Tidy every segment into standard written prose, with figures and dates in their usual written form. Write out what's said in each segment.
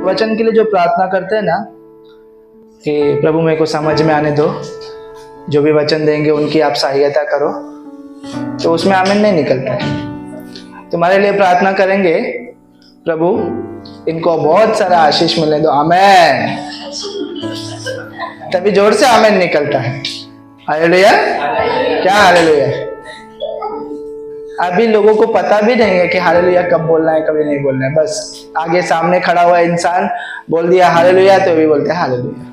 वचन के लिए जो प्रार्थना करते हैं ना कि प्रभु मेरे को समझ में आने दो, जो भी वचन देंगे उनकी आप सहायता करो, तो उसमें आमीन नहीं निकलता है। तुम्हारे लिए प्रार्थना करेंगे, प्रभु इनको बहुत सारा आशीष मिलने दो, आमीन, तभी जोर से आमीन निकलता है। हालेलुया, क्या हालेलुया। अभी लोगों को पता भी नहीं है कि हालेलुया कब बोलना है कभी नहीं बोलना है, बस आगे सामने खड़ा हुआ इंसान बोल दिया हालेलुया तो भी बोलते हैं हालेलुया।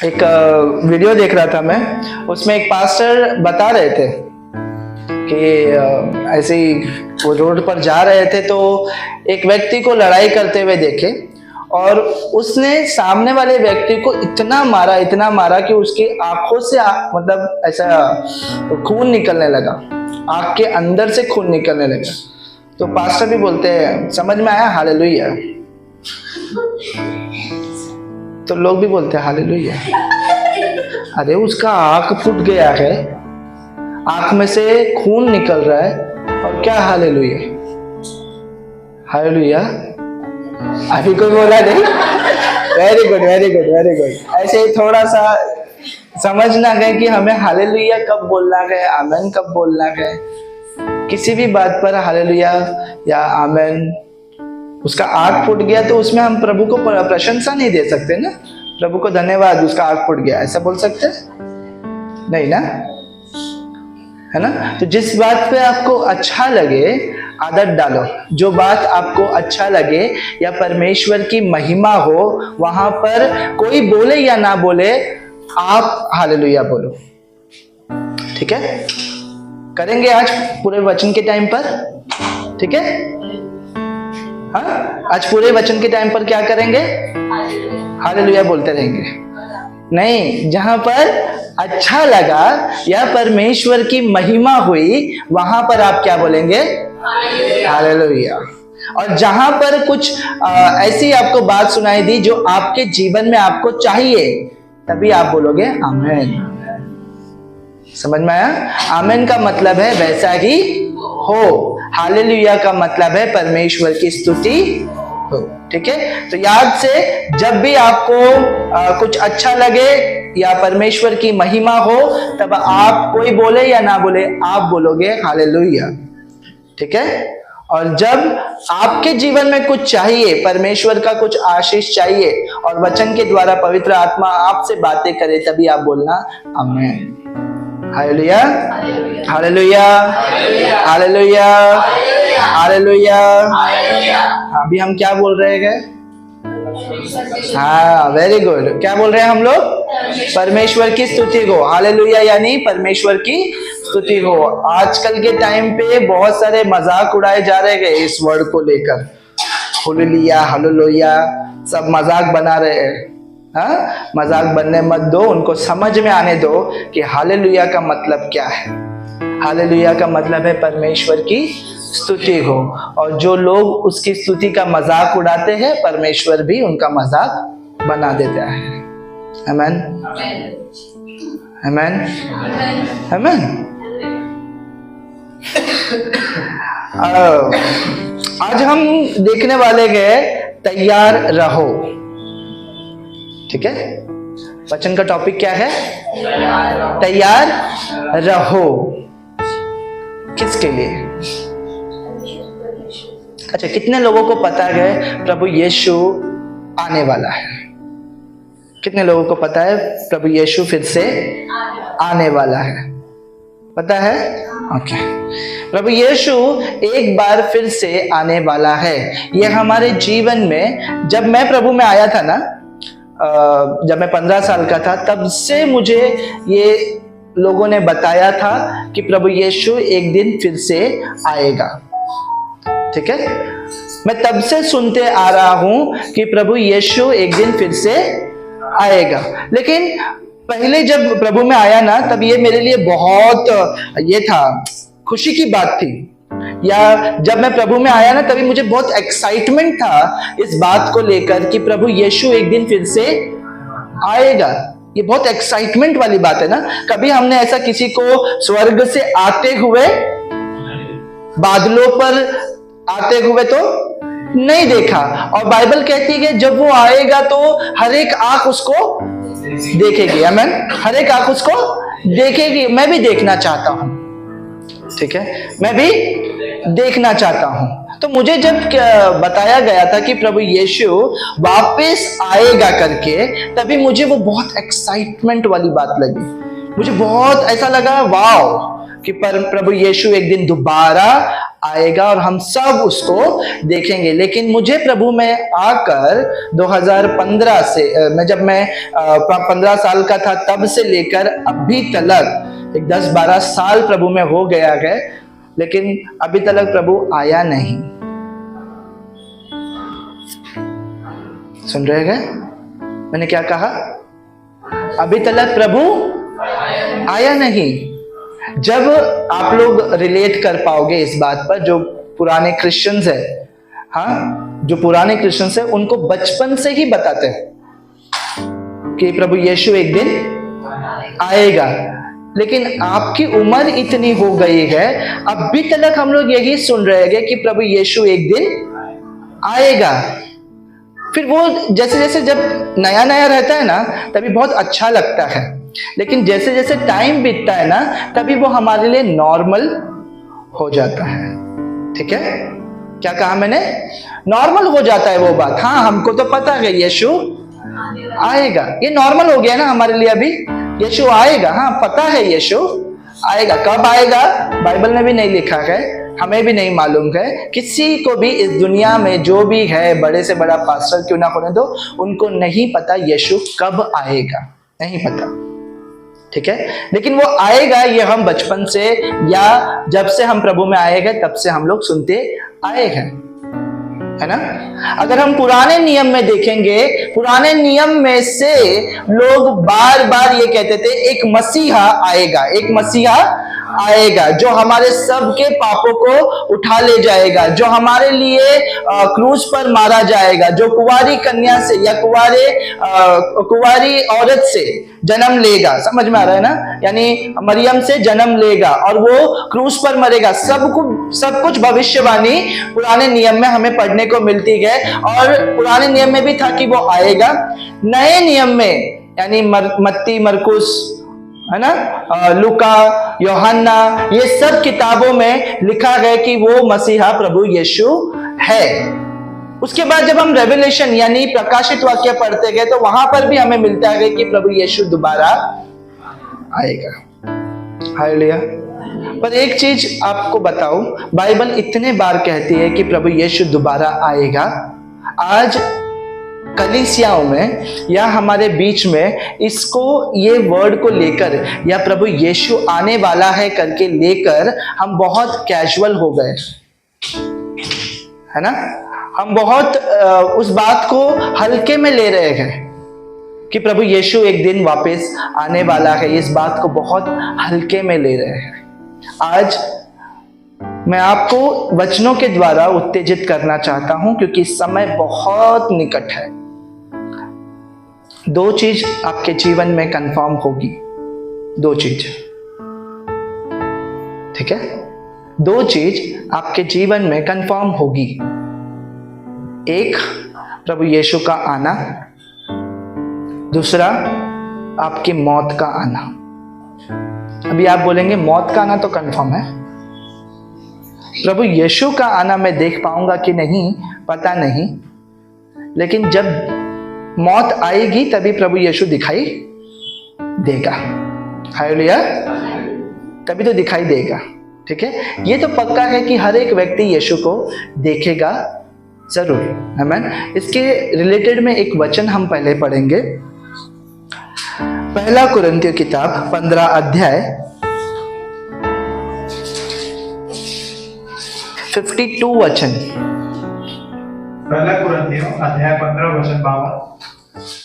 एक वीडियो देख रहा था मैं, उसमें एक पास्टर बता रहे थे कि ऐसे ही वो रोड पर जा रहे थे तो एक व्यक्ति को लड़ाई करते हुए देखे और उसने सामने वाले व्यक्ति को इतना मारा कि उसकी आंखों से मतलब ऐसा खून निकलने लगा, आंख के अंदर से खून निकलने लगा। तो पास्टर भी बोलते हैं समझ में आया हालेलुया, तो लोग भी बोलते हैं हालेलुया। अरे उसका आंख फूट गया है, आंख में से खून निकल रहा है और क्या हालेलुया। हालेलुया अभी कोई बोला नहीं। Very good very good very good. ऐसे ही थोड़ा सा समझना है कि हमें हालेलुया कब बोलना है, आमेन कब बोलना है। किसी भी बात पर हालेलुया या आमेन, उसका आंख फूट गया तो उसमें हम प्रभु को प्रशंसा नहीं दे सकते ना, प्रभु को धन्यवाद उसका आंख फूट गया ऐसा बोल सकते नहीं ना, है ना। तो जिस बात पे आपको अच्छा लगे आदत डालो, जो बात आपको अच्छा लगे या परमेश्वर की महिमा हो, वहां पर कोई बोले या ना बोले आप हालेलुया बोलो, ठीक है। करेंगे आज पूरे वचन के टाइम पर, ठीक है। हाँ, आज पूरे वचन के टाइम पर क्या करेंगे, हालेलुया बोलते रहेंगे। नहीं, जहां पर अच्छा लगा या परमेश्वर की महिमा हुई वहां पर आप क्या बोलेंगे, हालेलुया। और जहां पर कुछ ऐसी आपको बात सुनाई दी जो आपके जीवन में आपको चाहिए, तभी आप बोलोगे आमीन। समझ में आया। आमीन का मतलब है वैसा ही हो, हालेलुया का मतलब है परमेश्वर की स्तुति हो, ठीक है। तो याद से जब भी आपको कुछ अच्छा लगे या परमेश्वर की महिमा हो, तब आप कोई बोले या ना बोले आप बोलोगे हालेलुया, ठीक है। और जब आपके जीवन में कुछ चाहिए, परमेश्वर का कुछ आशीष चाहिए और वचन के द्वारा पवित्र आत्मा आपसे बातें करे, तभी आप बोलना आमीन। Hallelujah hallelujah hallelujah hallelujah. अभी हम क्या बोल रहे हैं, हाँ वेरी गुड, क्या बोल रहे हैं हम लोग, परमेश्वर की स्तुति हो। हालेलुया यानी परमेश्वर की स्तुति हो। आजकल के टाइम पे बहुत सारे मजाक उड़ाए जा रहे हैं इस वर्ड को लेकर, हालेलुया हालेलुया सब मजाक बना रहे हैं। हाँ, मजाक बनने मत दो, उनको समझ में आने दो कि हालेलुया का मतलब क्या है। हालेलुया का मतलब है परमेश्वर की स्तुति हो, और जो लोग उसकी स्तुति का मजाक उड़ाते हैं परमेश्वर भी उनका मजाक बना देता है। आमीन आमीन आमीन। आज हम देखने वाले हैं तैयार रहो, ठीक है। वचन का टॉपिक क्या है, तैयार रहो। किसके लिए? अच्छा, कितने लोगों को पता है प्रभु यीशु आने वाला है? कितने लोगों को पता है प्रभु यीशु फिर से आने वाला है? पता है? ओके। प्रभु यीशु एक बार फिर से आने वाला है। यह हमारे जीवन में, जब मैं प्रभु में आया था ना, जब मैं 15 साल का था, तब से मुझे ये लोगों ने बताया था कि प्रभु यीशु एक दिन फिर से आएगा, ठीक है। मैं तब से सुनते आ रहा हूं कि प्रभु यीशु एक दिन फिर से आएगा, लेकिन पहले जब प्रभु में आया ना, तब ये मेरे लिए बहुत ये था, खुशी की बात थी। या जब मैं प्रभु में आया ना, तभी मुझे बहुत एक्साइटमेंट था इस बात को लेकर कि प्रभु यीशु एक दिन फिर से आएगा। ये बहुत एक्साइटमेंट वाली बात है ना। कभी हमने ऐसा किसी को स्वर्ग से आते हुए, बादलों पर आते हुए तो नहीं देखा। और बाइबल कहती है कि जब वो आएगा तो हर एक आंख उसको देखेगी। आमीन। हर एक आंख उसको देखेगी। मैं भी देखना चाहता हूं, ठीक है, मैं भी देखना चाहता हूं। तो मुझे जब बताया गया था कि प्रभु यीशु वापस आएगा करके, तभी मुझे वो बहुत एक्साइटमेंट वाली बात लगी। मुझे बहुत ऐसा लगा वाओ कि प्रभु यीशु एक दिन दोबारा आएगा और हम सब उसको देखेंगे। लेकिन मुझे प्रभु में आकर 2015 से जब मैं 15 साल का था तब से लेकर अभी तक एक 10-12 साल प्रभु में हो गया है, लेकिन अभी तक प्रभु आया नहीं। सुन रहे हैं मैंने क्या कहा? अभी तक प्रभु आया नहीं। जब आप लोग रिलेट कर पाओगे इस बात पर, जो पुराने क्रिश्चियंस है, हाँ, जो पुराने क्रिश्चियंस है उनको बचपन से ही बताते हैं कि प्रभु यीशु एक दिन आएगा। लेकिन आपकी उम्र इतनी हो गई है, अभी तक हम लोग यही सुन रहे हैं कि प्रभु यीशु एक दिन आएगा। फिर वो जैसे जैसे जब नया नया रहता है ना, तभी बहुत अच्छा लगता है, लेकिन जैसे जैसे टाइम बीतता है ना, तभी वो हमारे लिए नॉर्मल हो जाता है। ठीक है, क्या कहा मैंने? नॉर्मल हो जाता है वो बात। हाँ, हमको तो पता है यीशु आएगा, ये नॉर्मल हो गया ना हमारे लिए। अभी यीशु आएगा, हाँ पता है यीशु आएगा। कब आएगा बाइबल में भी नहीं लिखा है, हमें भी नहीं मालूम है। किसी को भी इस दुनिया में जो भी है, बड़े से बड़ा पास्टर क्यों ना होने दो, उनको नहीं पता यीशु कब आएगा, नहीं पता। ठीक है, लेकिन वो आएगा ये हम बचपन से या जब से हम प्रभु में आए हैं तब से हम लोग सुनते आए हैं, है ना। अगर हम पुराने नियम में देखेंगे, पुराने नियम में से लोग बार बार ये कहते थे एक मसीहा आएगा, एक मसीहा आएगा जो हमारे सबके पापों को उठा ले जाएगा, जो हमारे लिए क्रूज पर मारा जाएगा, जो कुंवारी कन्या से या कुंवारी औरत से जन्म लेगा। समझ में आ रहा है ना, यानी मरियम से जन्म लेगा और वो क्रूज पर मरेगा। सब कुछ भविष्यवाणी पुराने नियम में हमें पढ़ने को मिलती है, और पुराने नियम में भी था कि वो आएगा। नए नियम में यानी मत्ती, मरकुस, है ना, लूका, यूहन्ना, ये सब किताबों में लिखा है कि वो मसीहा प्रभु यीशु है। उसके बाद जब हम रेवलेशन यानी प्रकाशित वाक्य पढ़ते गए तो वहां पर भी हमें मिलता है कि प्रभु यीशु दोबारा आएगा। हालेलुया। पर एक चीज आपको बताऊं, बाइबल इतने बार कहती है कि प्रभु यीशु दोबारा आएगा। आज कलीसियाओं में या हमारे बीच में इसको, ये वर्ड को लेकर या प्रभु यीशु आने वाला है करके लेकर हम बहुत कैजुअल हो गए, है ना। हम बहुत उस बात को हल्के में ले रहे हैं कि प्रभु यीशु एक दिन वापस आने वाला है, इस बात को बहुत हल्के में ले रहे हैं। आज मैं आपको वचनों के द्वारा उत्तेजित करना चाहता हूं, क्योंकि समय बहुत निकट है। दो चीज आपके जीवन में कंफर्म होगी, दो चीज, ठीक है, दो चीज आपके जीवन में कंफर्म होगी। एक प्रभु यीशु का आना, दूसरा आपकी मौत का आना। अभी आप बोलेंगे मौत का आना तो कंफर्म है, प्रभु यीशु का आना मैं देख पाऊंगा कि नहीं पता नहीं, लेकिन जब मौत आएगी तभी प्रभु यीशु दिखाई देगा। हालेलुया, तभी तो दिखाई देगा। ठीक है, ये तो पक्का है कि हर एक व्यक्ति यीशु को देखेगा जरूर, आमीन। इसके रिलेटेड में एक वचन हम पहले पढ़ेंगे, पहला कुरिन्थियों किताब 15 अध्याय 52 वचन। पहला कुरिन्थियों अध्याय 15 वचन 52।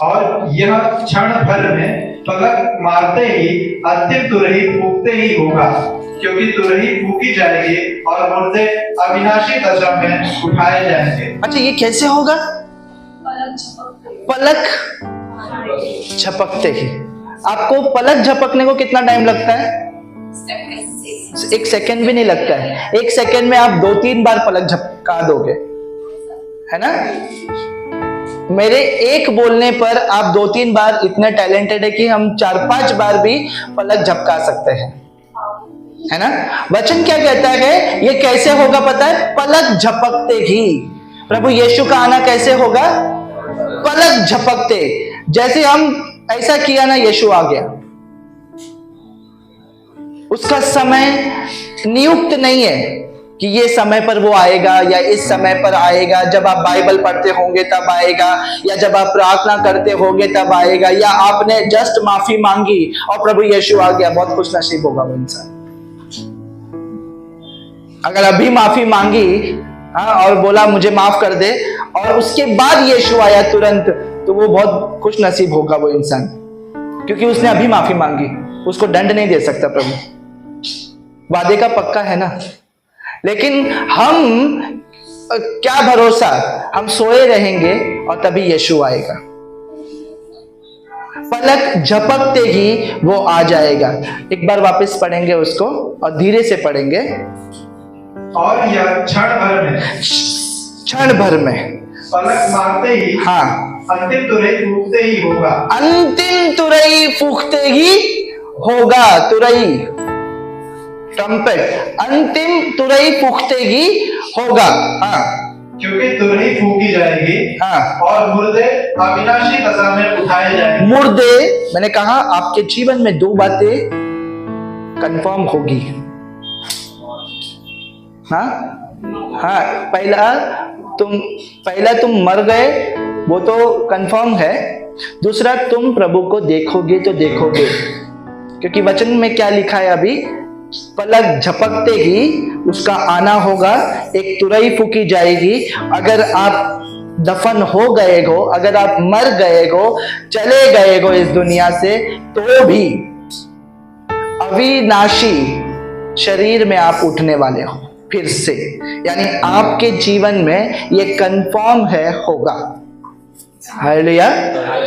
और यह क्षण भर में पलक मारते ही अंतिम तुरही फूंकते ही होगा, क्योंकि तुरही फूंकी जाएगी और मुर्दे अविनाशी दशा में उठाए जाएंगे। अच्छा, ये कैसे होगा? पलक झपकते ही। आपको पलक झपकने को कितना टाइम लगता है? 1 सेकंड भी नहीं लगता है। 1 सेकंड में आप 2-3 बार पलक झपका दोगे, है ना? मेरे एक बोलने पर आप 2-3 बार इतने टैलेंटेड है कि हम 4-5 बार भी पलक झपका सकते हैं, है ना? वचन क्या कहता है? ये कैसे होगा पता है? पलक झपकते ही। प्रभु यीशु का आना कैसे होगा? पलक झपकते। जैसे हम ऐसा किया ना, यीशु आ गया। उसका समय नियुक्त नहीं है कि ये समय पर वो आएगा या इस समय पर आएगा। जब आप बाइबल पढ़ते होंगे तब आएगा, या जब आप प्रार्थना करते होंगे तब आएगा, या आपने जस्ट माफी मांगी और प्रभु यीशु आ गया। बहुत खुश नसीब होगा वो इंसान। अगर अभी माफी मांगी और बोला मुझे माफ कर दे, और उसके बाद यीशु आया तुरंत, तो वो बहुत खुश नसीब होगा वो इंसान, क्योंकि उसने अभी माफी मांगी। उसको दंड नहीं दे सकता प्रभु, वादे का पक्का है ना। लेकिन हम क्या भरोसा, हम सोए रहेंगे और तभी यीशु आएगा। पलक झपकते ही वो आ जाएगा। एक बार वापस पढ़ेंगे उसको और धीरे से पढ़ेंगे। और यह क्षण भर में पलक मारते ही, हाँ, अंतिम तुरही फूंकते ही होगा। अंतिम तुरही फूंकते ही होगा। तुरही, ट्रम्पेट, अंतिम तुरही फूंकते ही होगा। हाँ, क्योंकि तुरही फूंकी जाएगी, हाँ, और मुर्दे अविनाशी दशा में उठाए जाएंगे। मुर्दे, मैंने कहा आपके जीवन में 2 बातें कंफर्म होगी। हाँ हाँ, पहला तुम मर गए, वो तो कंफर्म है। दूसरा, तुम प्रभु को देखोगे तो देखोगे, क्योंकि वचन में क्या लिखा है अभी? पलक झपकते ही उसका आना होगा, एक तुरही फूकी जाएगी। अगर आप दफन हो गए हो, अगर आप मर गए हो, चले गए हो इस दुनिया से, तो भी अविनाशी शरीर में आप उठने वाले हो फिर से। यानी आपके जीवन में ये कंफर्म है, होगा। हालेलुया।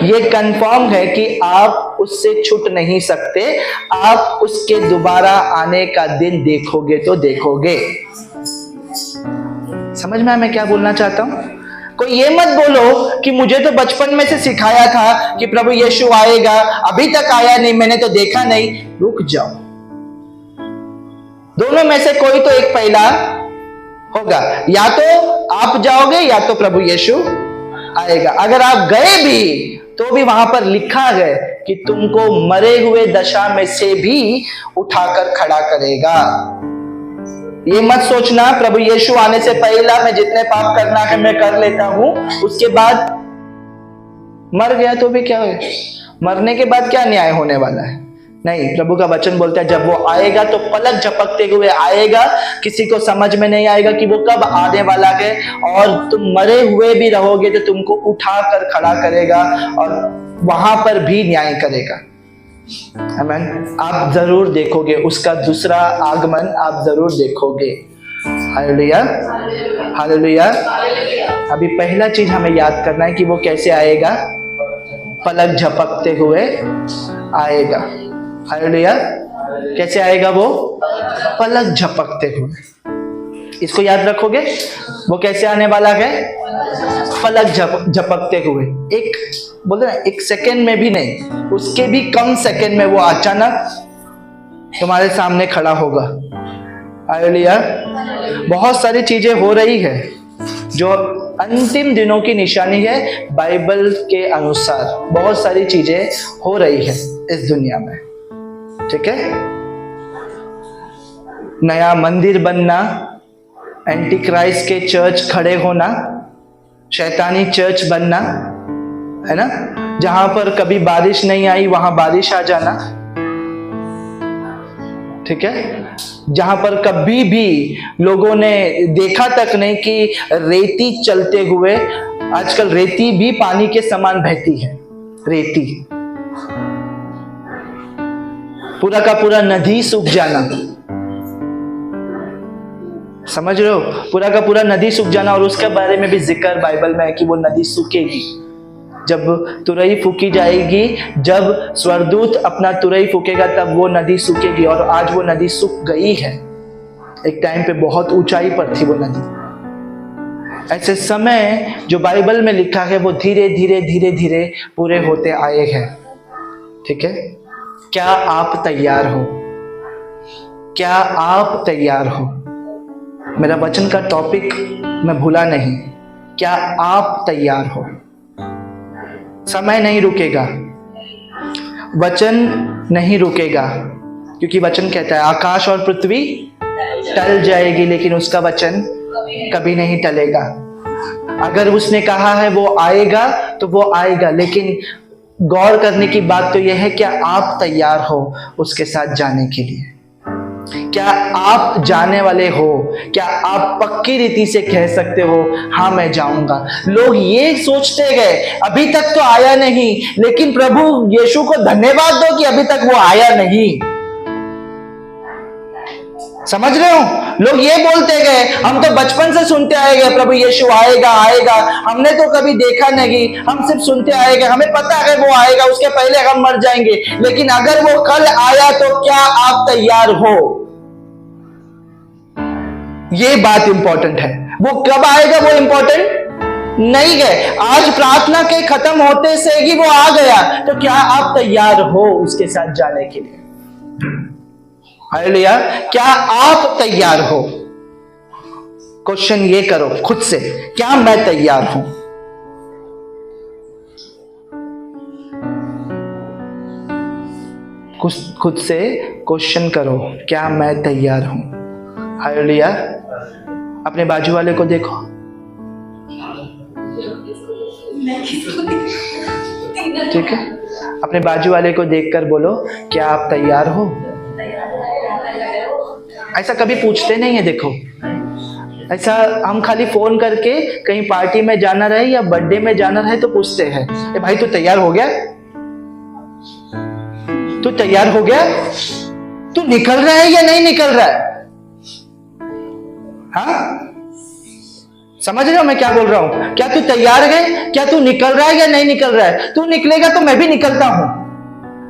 ये कंफर्म है कि आप उससे छूट नहीं सकते। आप उसके दोबारा आने का दिन देखोगे तो देखोगे। समझ में आया मैं क्या बोलना चाहता हूं? कोई ये मत बोलो कि मुझे तो बचपन में से सिखाया था कि प्रभु यीशु आएगा, अभी तक आया नहीं, मैंने तो देखा नहीं। रुक जाओ, दोनों में से कोई तो एक पहला होगा। या तो आप जाओगे या तो प्रभु यीशु आएगा। अगर आप गए भी तो भी वहां पर लिखा है कि तुमको मरे हुए दशा में से भी उठाकर खड़ा करेगा। ये मत सोचना प्रभु यीशु आने से पहला मैं जितने पाप करना है मैं कर लेता हूं, उसके बाद मर गया तो भी क्या है, मरने के बाद क्या न्याय होने वाला है? नहीं, प्रभु का वचन बोलता है जब वो आएगा तो पलक झपकते हुए आएगा। किसी को समझ में नहीं आएगा कि वो कब आने वाला है, और तुम मरे हुए भी रहोगे तो तुमको उठाकर खड़ा करेगा और वहां पर भी न्याय करेगा। आमीन। आप जरूर देखोगे उसका दूसरा आगमन, आप जरूर देखोगे। Hallelujah, hallelujah. अभी पहला चीज हमें याद करना है कि वो कैसे आएगा? पलक झपकते हुए आएगा। हालेलुया। कैसे आएगा वो? पलक झपकते हुए। इसको याद रखोगे, वो कैसे आने वाला है? पलक झपकते हुए। एक बोलते ना, एक सेकेंड में भी नहीं, उसके भी कम सेकेंड में वो अचानक तुम्हारे सामने खड़ा होगा। हालेलुया। बहुत सारी चीजें हो रही है जो अंतिम दिनों की निशानी है। बाइबल के अनुसार बहुत सारी चीजें हो रही है इस दुनिया में, ठीक है? नया मंदिर बनना, एंटी क्राइस्ट के चर्च खड़े होना, शैतानी चर्च बनना, है ना? जहां पर कभी बारिश नहीं आई वहां बारिश आ जाना, ठीक है? जहां पर कभी भी लोगों ने देखा तक नहीं कि रेती चलते हुए, आजकल रेती भी पानी के समान बहती है। रेती, पूरा का पूरा नदी सूख जाना, समझ रहे हो? पूरा का पूरा नदी सूख जाना। और उसके बारे में भी जिक्र बाइबल में है कि वो नदी सूखेगी जब तुरही फूकी जाएगी। जब स्वर्गदूत अपना तुरही फूकेगा तब वो नदी सूखेगी। और आज वो नदी सूख गई है। एक टाइम पे बहुत ऊंचाई पर थी वो नदी, ऐसे समय जो बाइबल में लिखा है वो धीरे धीरे धीरे धीरे पूरे होते आए हैं। ठीक है, क्या आप तैयार हो? क्या आप तैयार हो? मेरा वचन का टॉपिक मैं भूला नहीं, क्या आप तैयार हो? समय नहीं रुकेगा, वचन नहीं रुकेगा, क्योंकि वचन कहता है आकाश और पृथ्वी टल जाएगी लेकिन उसका वचन कभी नहीं टलेगा। अगर उसने कहा है वो आएगा तो वो आएगा, लेकिन गौर करने की बात तो यह है क्या आप तैयार हो उसके साथ जाने के लिए? क्या आप जाने वाले हो? क्या आप पक्की रीति से कह सकते हो हाँ मैं जाऊंगा? लोग ये सोचते गए अभी तक तो आया नहीं, लेकिन प्रभु यीशु को धन्यवाद दो कि अभी तक वो आया नहीं। समझ रहे हो? लोग ये बोलते गए हम तो बचपन से सुनते आए गए प्रभु यीशु आएगा आएगा, हमने तो कभी देखा नहीं, हम सिर्फ सुनते आए गए, हमें पता है वो आएगा, उसके पहले हम मर जाएंगे। लेकिन अगर वो कल आया तो क्या आप तैयार हो? ये बात इंपॉर्टेंट है। वो कब आएगा वो इंपॉर्टेंट नहीं है, आज प्रार्थना के खत्म होते से ही वो आ गया, तो क्या आप तैयार हो उसके साथ जाने के लिए? हालेलुया, क्या आप तैयार हो? क्वेश्चन ये करो खुद से, क्या मैं तैयार हूं? खुद से क्वेश्चन करो, क्या मैं तैयार हूं? हालेलुया। अपने बाजू वाले को देखो, ठीक है, अपने बाजू वाले को देखकर बोलो क्या आप तैयार हो? ऐसा कभी पूछते नहीं है। देखो, ऐसा हम खाली फोन करके कहीं पार्टी में जाना रहे या बर्थडे में जाना रहे तो पूछते हैं ए भाई तू तैयार हो गया? तू तैयार हो गया? तू निकल रहा है या नहीं निकल रहा है? हाँ, समझ रहे हो मैं क्या बोल रहा हूं? क्या तू तैयार है? क्या तू निकल रहा है या नहीं निकल रहा है? तू निकलेगा तो मैं भी निकलता हूं।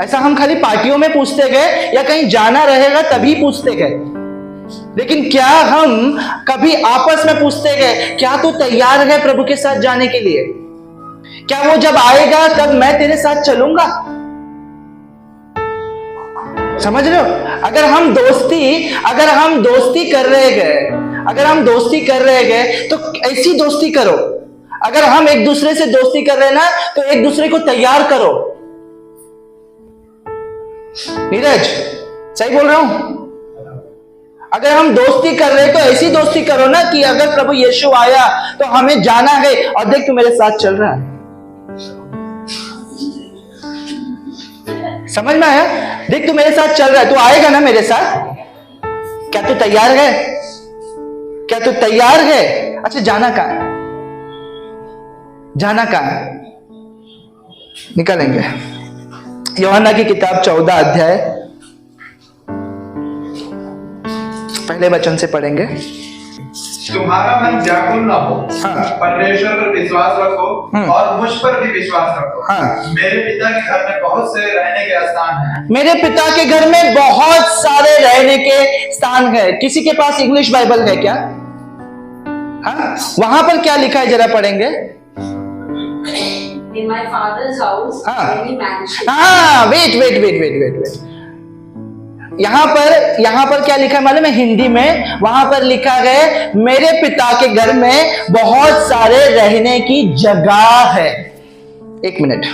ऐसा हम खाली पार्टियों में पूछते गए या कहीं जाना रहेगा तभी पूछते गए, लेकिन क्या हम कभी आपस में पूछते गए क्या तू तैयार है प्रभु के साथ जाने के लिए? क्या वो जब आएगा तब मैं तेरे साथ चलूंगा? समझ रहे हो? अगर हम दोस्ती कर रहे गए तो ऐसी दोस्ती करो। अगर हम एक दूसरे से दोस्ती कर रहे हैं ना तो एक दूसरे को तैयार करो। नीरज, सही बोल रहा हूं? अगर हम दोस्ती कर रहे हैं तो ऐसी दोस्ती करो ना कि अगर प्रभु यीशु आया तो हमें जाना है, और देख तू मेरे साथ चल रहा है। समझ में आया? देख तू मेरे साथ चल रहा है, तू आएगा ना मेरे साथ? क्या तू तैयार है? क्या तू तैयार है? अच्छा, जाना कहां है? जाना कहां है? निकलेंगे यूहन्ना की किताब 14 अध्याय पहले वचन से पढ़ेंगे। तुम्हारा मन व्याकुल न हो, हाँ। परमेश्वर पर विश्वास रखो और मुझ पर भी विश्वास रखो। हाँ। मेरे पिता के घर में बहुत से रहने के स्थान हैं। मेरे पिता के घर में बहुत सारे रहने के स्थान है। किसी के पास इंग्लिश बाइबल है क्या? हाँ, वहां पर क्या लिखा है जरा पढ़ेंगे। In my father's house, many mansions. हाँ, वेट। यहाँ पर क्या लिखा है मालूम है? हिंदी में वहां पर लिखा है मेरे पिता के घर में बहुत सारे रहने की जगह है। एक मिनट,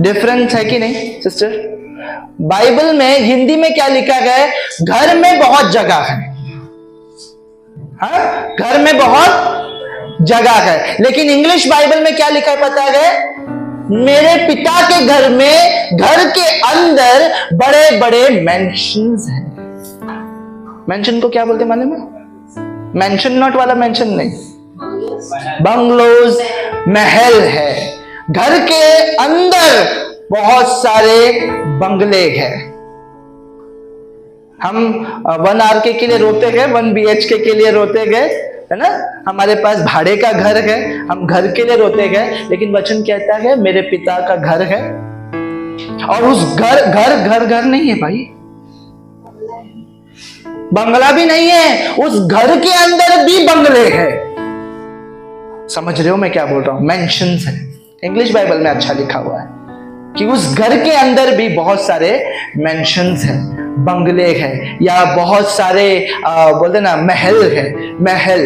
डिफरेंस है कि नहीं सिस्टर? बाइबल में हिंदी में क्या लिखा है? घर में बहुत जगह है। हाँ, घर में बहुत जगह है। लेकिन इंग्लिश बाइबल में क्या लिखा है पता है? मेरे पिता के घर में, घर के अंदर बड़े बड़े मैंशंस हैं। मैंशन को क्या बोलते हैं मालूम है? मैंशन नॉट वाला मैंशन नहीं, बंगलोज, महल है। घर के अंदर बहुत सारे बंगले हैं। हम 1 RK के लिए रोते गए, 1 BHK के लिए रोते गए, है ना? हमारे पास भाड़े का घर है, हम घर के लिए रोते गए। लेकिन वचन कहता है मेरे पिता का घर है, और उस घर नहीं है भाई, बंगला भी नहीं है, उस घर के अंदर भी बंगले हैं। समझ रहे हो मैं क्या बोल रहा हूं? मेंशंस है, इंग्लिश बाइबल में अच्छा लिखा हुआ है कि उस घर के अंदर भी बहुत सारे मेंशंस हैं, बंगले हैं, या बहुत सारे बोलते ना महल है, महल।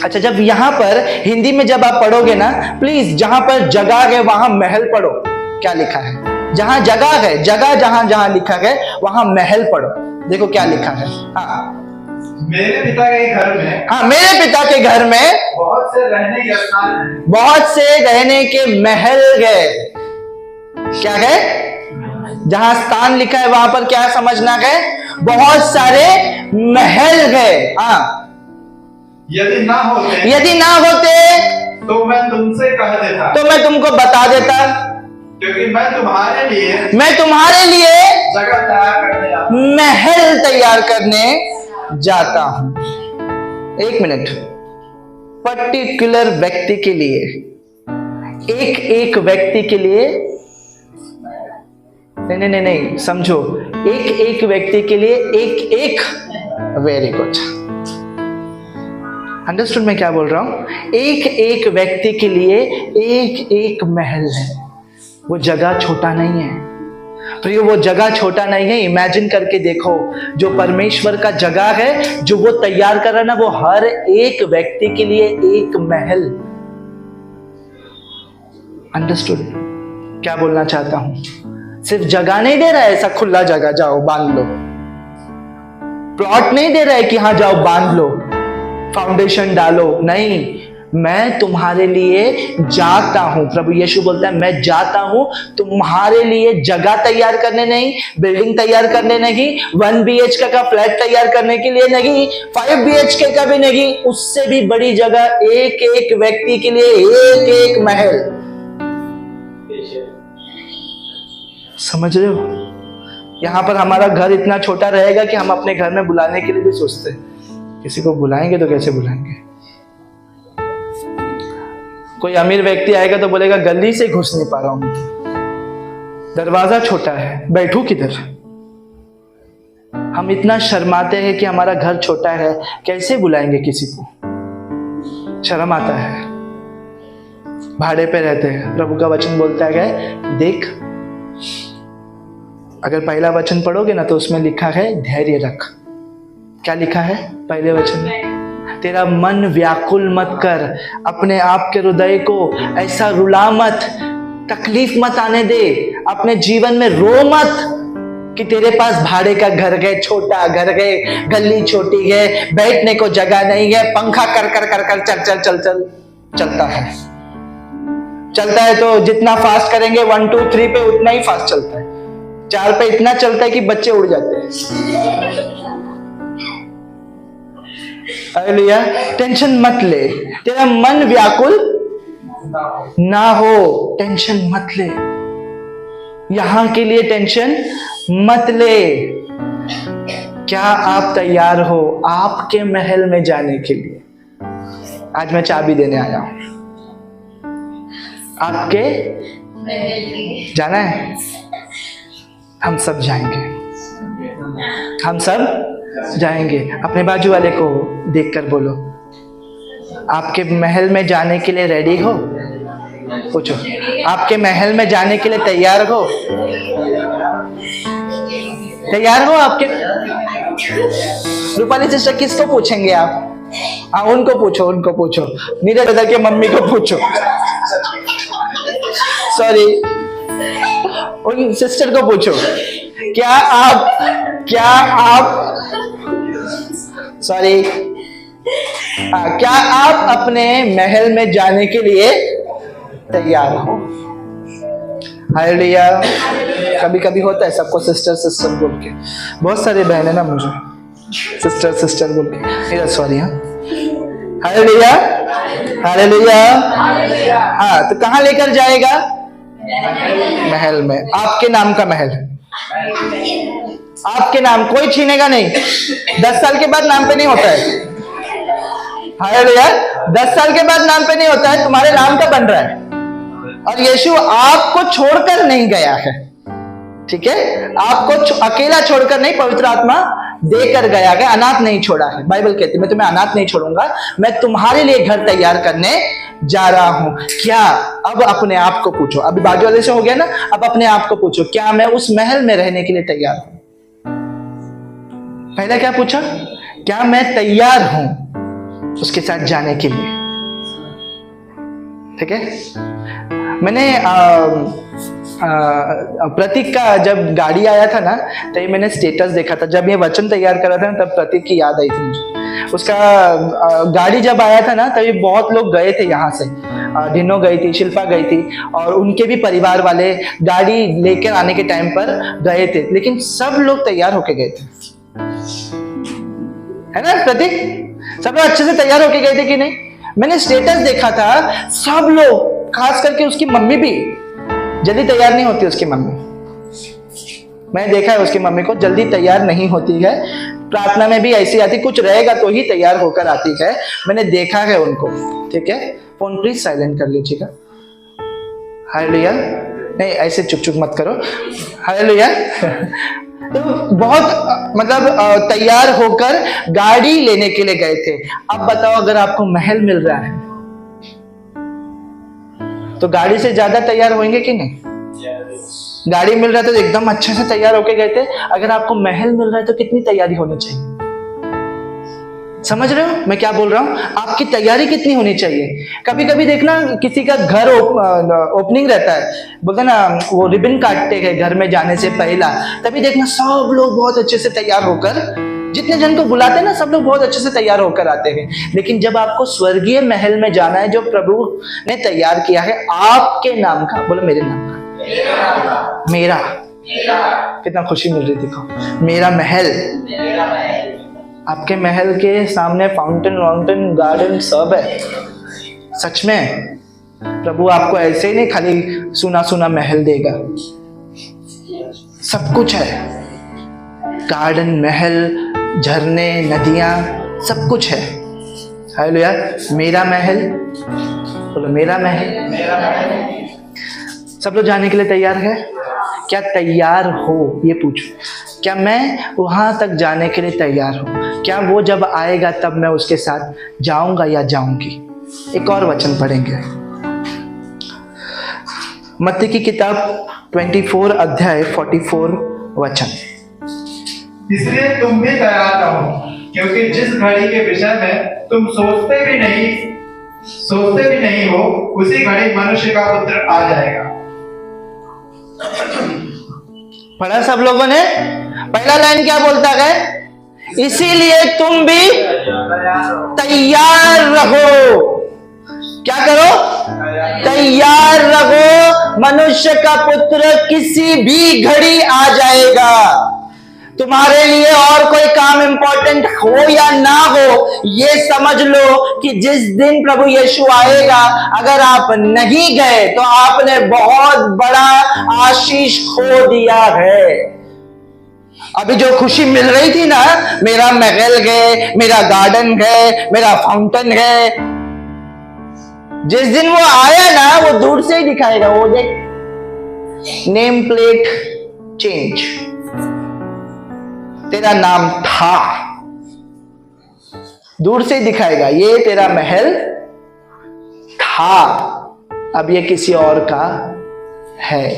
अच्छा, जब यहां पर हिंदी में जब आप पढ़ोगे ना, प्लीज जहां पर जगह है वहां महल पढ़ो। क्या लिखा है? जहां जगह है, जगह जहां जहां लिखा है वहां महल पढ़ो। देखो क्या लिखा है। हाँ, मेरे पिता के घर में, हाँ, मेरे पिता के घर में बहुत से रहने के स्थान हैं। बहुत से रहने के महल है। क्या है? जहां स्थान लिखा है वहां पर क्या समझना है? बहुत सारे महल है। हाँ, यदि ना होते तो मैं तुमसे कह देता, तो मैं तुमको बता देता, क्योंकि मैं तुम्हारे लिए जगह तैयार करने जाता हूं, महल तैयार करने जाता हूं। एक मिनट, पर्टिकुलर व्यक्ति के लिए, एक एक व्यक्ति के लिए, नहीं, समझो, एक एक व्यक्ति के लिए एक एक, वेरी गुड, अंडरस्टूड मैं क्या बोल रहा हूं? एक एक व्यक्ति के लिए एक एक महल है। वो जगह छोटा नहीं है, तो वो जगह छोटा नहीं है। इमेजिन करके देखो, जो परमेश्वर का जगह है जो वो तैयार कर रहा है ना, वो हर एक व्यक्ति के लिए एक महल। अंडरस्टूड क्या बोलना चाहता हूं? सिर्फ जगह नहीं दे रहा है, ऐसा खुला जगह जाओ बांध लो, प्लॉट नहीं दे रहा है कि हाँ जाओ बांध लो, फाउंडेशन डालो, नहीं, मैं तुम्हारे लिए जाता हूं। प्रभु यीशु बोलता है मैं जाता हूं तुम्हारे लिए जगह तैयार करने नहीं, बिल्डिंग तैयार करने नहीं, 1 BHK का फ्लैट तैयार करने के लिए नहीं, 5 BHK का भी नहीं, उससे भी बड़ी जगह, एक एक व्यक्ति के लिए एक एक महल। समझ रहे हो? यहां पर हमारा घर इतना छोटा रहेगा कि हम अपने घर में बुलाने के लिए भी सोचते हैं, किसी को बुलाएंगे तो कैसे बुलाएंगे? कोई अमीर व्यक्ति आएगा तो बोलेगा गली से घुस नहीं पा रहा हूं, दरवाजा छोटा है, बैठू किधर? हम इतना शर्माते हैं कि हमारा घर छोटा है, कैसे बुलाएंगे किसी को? शर्म आता है। भाड़े पे रहते हैं, प्रभु का वचन बोलता है देख, अगर पहला वचन पढ़ोगे ना तो उसमें लिखा है धैर्य रख। क्या लिखा है पहले वचन में? तेरा मन व्याकुल मत कर, अपने आप के हृदय को ऐसा रुला मत, तकलीफ मत आने दे, अपने जीवन में रो मत कि तेरे पास भाड़े का घर है, छोटा घर है, गली छोटी है, बैठने को जगह नहीं है, पंखा कर कर कर कर चल चलता है तो जितना फास्ट करेंगे 1 2 3 पे उतना ही फास्ट चलता है, 4 पे इतना चलता है कि बच्चे उड़ जाते हैं। हालेलुया। टेंशन मत ले, तेरा मन व्याकुल ना हो, टेंशन मत ले, यहां के लिए टेंशन मत ले। क्या आप तैयार हो आपके महल में जाने के लिए? आज मैं चाबी देने आया हूं। आपके जाना है? हम सब जाएंगे, हम सब जाएंगे। अपने बाजू वाले को देखकर बोलो, आपके महल में जाने के लिए रेडी हो? पूछो, आपके महल में जाने के लिए तैयार हो? तैयार हो आपके? रूपाली सिस्टर किसको पूछेंगे आप? हाँ उनको पूछो, नीरज ब्रदर के मम्मी को पूछो, सॉरी उन सिस्टर को पूछो, क्या आप अपने महल में जाने के लिए तैयार हो? हालेलुया। कभी कभी होता है सबको सिस्टर बोल के, बहुत सारे बहन है ना मुझे सिस्टर बोल के, सॉरी। हाँ हालेलुया, हालेलुया। हाँ तो कहाँ लेकर जाएगा? महल में। आपके नाम का महल, आपके नाम कोई छीनेगा नहीं। 10 साल के बाद नाम पे नहीं होता है। हालेलुया। 10 साल के बाद नाम पे नहीं होता है, तुम्हारे नाम का बन रहा है। और यीशु आपको छोड़कर नहीं गया है, ठीक है? आपको अकेला छोड़कर नहीं, पवित्र आत्मा देकर गया है, अनाथ नहीं छोड़ा है। बाइबल कहती है मैं तुम्हें अनाथ नहीं छोड़ूंगा, मैं तुम्हारे लिए घर तैयार करने जा रहा हूं। क्या, अब अपने आप को पूछो, अभी बाजू वाले से हो गया ना, अब अपने आप को पूछो, क्या मैं उस महल में रहने के लिए तैयार हूं? पहले क्या पूछा? क्या मैं तैयार हूं उसके साथ जाने के लिए? ठीक है। मैंने प्रतीक का जब गाड़ी आया था ना, तभी मैंने स्टेटस देखा था, जब ये वचन तैयार करा था ना, तब प्रतीक की याद आई थी मुझे। उसका गाड़ी जब आया था ना, तभी बहुत लोग गए थे यहाँ से, ढिनो गई थी, शिल्पा गई थी, और उनके भी परिवार वाले गाड़ी लेकर आने के टाइम पर गए थे, लेकिन सब लोग तैयार होके गए थे, है ना प्रतीक? सब लोग अच्छे से तैयार होके गए थे कि नहीं? मैंने स्टेटस देखा था, सब लोग, खास करके उसकी मम्मी भी जल्दी तैयार नहीं होती। उसकी मम्मी, मैंने देखा है उसकी मम्मी को जल्दी तैयार नहीं होती है, प्रार्थना में भी ऐसी आती, कुछ रहेगा तो ही तैयार होकर आती है, मैंने देखा है उनको। ठीक है, फोन प्लीज साइलेंट कर लीजिएगा। हालेलुया, नहीं ऐसे चुप चुप मत करो। हालेलुया। तो बहुत मतलब तैयार होकर गाड़ी लेने के लिए गए थे। अब बताओ, अगर आपको महल मिल रहा है तो गाड़ी से ज्यादा तैयार होंगे कि नहीं? गाड़ी मिल रहा था तो एकदम अच्छे से तैयार होके गए थे। अगर आपको महल मिल रहा है तो कितनी तैयारी होनी चाहिए? समझ रहे हो मैं क्या बोल रहा हूं? आपकी तैयारी कितनी होनी चाहिए? कभी कभी देखना, किसी का घर ओपनिंग रहता है, बोलते ना वो रिबन काटते हैं घर में जाने से पहला, तभी देखना सब लोग बहुत अच्छे से तैयार होकर, जितने जन को बुलाते हैं ना, सब लोग बहुत अच्छे से तैयार होकर आते हैं। लेकिन जब आपको स्वर्गीय महल में जाना है जो प्रभु ने तैयार किया है आपके नाम का, बोलो मेरे नाम का, मेरा, कितना खुशी मिल रही, देखो मेरा महल। आपके महल के सामने फाउंटेन वाउंटेन गार्डन सब है। सच में प्रभु आपको ऐसे ही नहीं खाली सुना सुना महल देगा, सब कुछ है, गार्डन, महल, झरने, नदियां, सब कुछ है। हालेलुया। मेरा महल, बोलो मेरा महल। सब लोग जाने के लिए तैयार है? क्या तैयार हो ये पूछो। क्या मैं वहां तक जाने के लिए तैयार हूं? क्या वो जब आएगा तब मैं उसके साथ जाऊंगा या जाऊंगी? एक और वचन पढ़ेंगे, मत्ती की किताब 24 अध्याय 44 वचन। इसलिए तुम भी तैयार रहो, क्योंकि जिस घड़ी के विषय में तुम सोचते भी नहीं हो, उसी घड़ी मनुष्य का पुत्र आ जाएगा। पढ़ा सब लोगों ने? पहला लाइन क्या बोलता है? इसीलिए तुम भी तैयार रहो। क्या करो? तैयार रहो, मनुष्य का पुत्र किसी भी घड़ी आ जाएगा। तुम्हारे लिए और कोई काम इंपॉर्टेंट हो या ना हो, ये समझ लो कि जिस दिन प्रभु यीशु आएगा, अगर आप नहीं गए तो आपने बहुत बड़ा आशीष खो दिया है। अभी जो खुशी मिल रही थी ना, मेरा महल है, मेरा गार्डन है, मेरा फाउंटेन है, जिस दिन वो आया ना, वो दूर से ही दिखाएगा। वो देख, नेम प्लेट चेंज, तेरा नाम था, दूर से ही दिखाएगा, ये तेरा महल था, अब ये किसी और का है,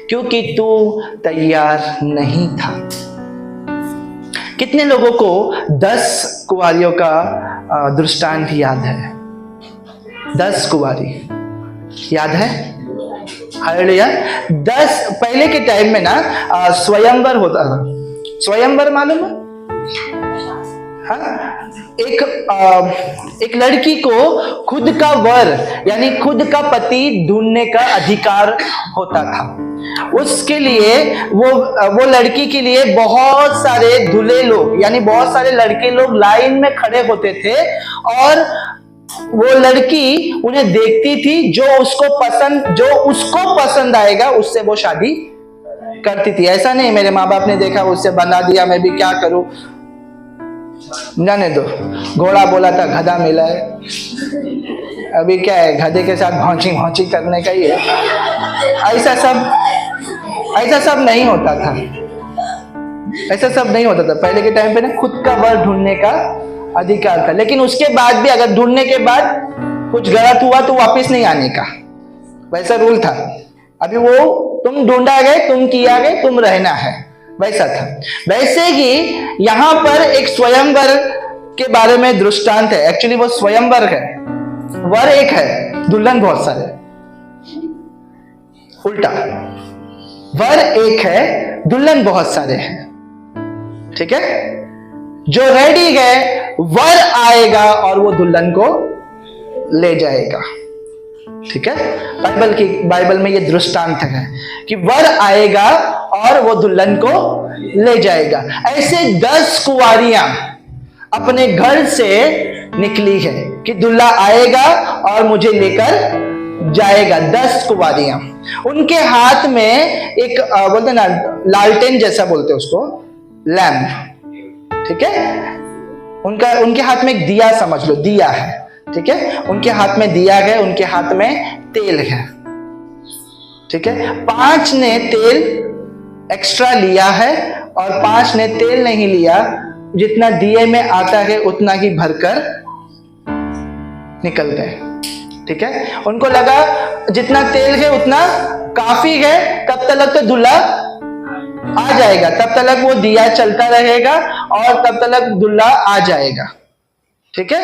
क्योंकि तू तैयार नहीं था। कितने लोगों को 10 कुंवारियों का दृष्टांत याद है? 10 कुंवारी याद है? हालेलुया। 10 पहले के टाइम में ना स्वयंवर होता था। स्वयंवर मालूम है? हाँ? एक लड़की को खुद का वर यानी खुद का पति ढूंढने का अधिकार होता था। उसके लिए वो लड़की के लिए बहुत सारे दूल्हे लोग यानी बहुत सारे लड़के लोग लाइन में खड़े होते थे, और वो लड़की उन्हें देखती थी, जो उसको पसंद आएगा उससे वो शादी करती थी। ऐसा नहीं मेरे माँ बाप ने देखा उससे बना दिया, मैं भी क्या करूं, जाने दो, घोड़ा बोला था गधा मिला है, अभी क्या है, गधे के साथ भौंची भौंची करने का ही है। ऐसा सब नहीं होता था। ऐसा सब नहीं होता था पहले के टाइम पे ना, खुद का वर ढूंढने का अधिकार था। लेकिन उसके बाद भी अगर ढूंढने के बाद कुछ गलत हुआ तो वापस नहीं आने का, वैसा रूल था। अभी वो तुम ढूंढा गए, तुम किया गए, तुम रहना है, वैसा था। वैसे ही यहाँ पर एक स्वयंवर के बारे में दृष्टांत है। एक्चुअली वो स्वयंवर है, वर एक है, दुल्हन बहुत सारे, उल्टा, वर एक है, दुल्हन बहुत सारे हैं। ठीक है, जो रेडी है वर आएगा और वो दुल्हन को ले जाएगा। ठीक है, बाइबल में ये दृष्टांत है कि वर आएगा और वो दुल्हन को ले जाएगा। ऐसे 10 कुंवारियां अपने घर से निकली है कि दूल्हा आएगा और मुझे लेकर जाएगा। 10 कुंवारियां, उनके हाथ में एक बोलते ना लालटेन जैसा बोलते उसको, लैम्प। ठीक है, उनके हाथ में एक दिया, समझ लो दिया है। ठीक है, उनके हाथ में दिया है, उनके हाथ में तेल है। ठीक है, 5 ने तेल एक्स्ट्रा लिया है और 5 ने तेल नहीं लिया। जितना दिए में आता है उतना ही भरकर निकल गए। ठीक है, उनको लगा जितना तेल है उतना काफी है, तब तक तो दूल्हा आ जाएगा, तब तक वो दिया चलता रहेगा और तब तक दूल्हा आ जाएगा। ठीक है,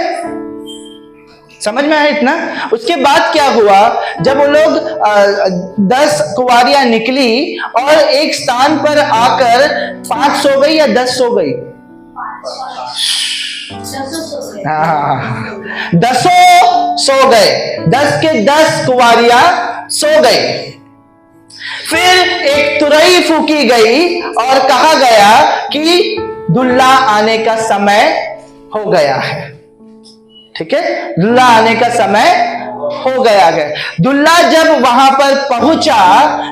समझ में आया इतना? उसके बाद क्या हुआ, जब वो लोग 10 कुंवारियां निकली और एक स्थान पर आकर 5 सो गई या 10 सो गई? 10 सो गए, 10 के 10 कुंवारियां सो गई। फिर एक तुरही फूकी गई और कहा गया कि दूल्हा आने का समय हो गया है। ठीक है, दूल्हा आने का समय हो गया है। दूल्हा जब वहां पर पहुंचा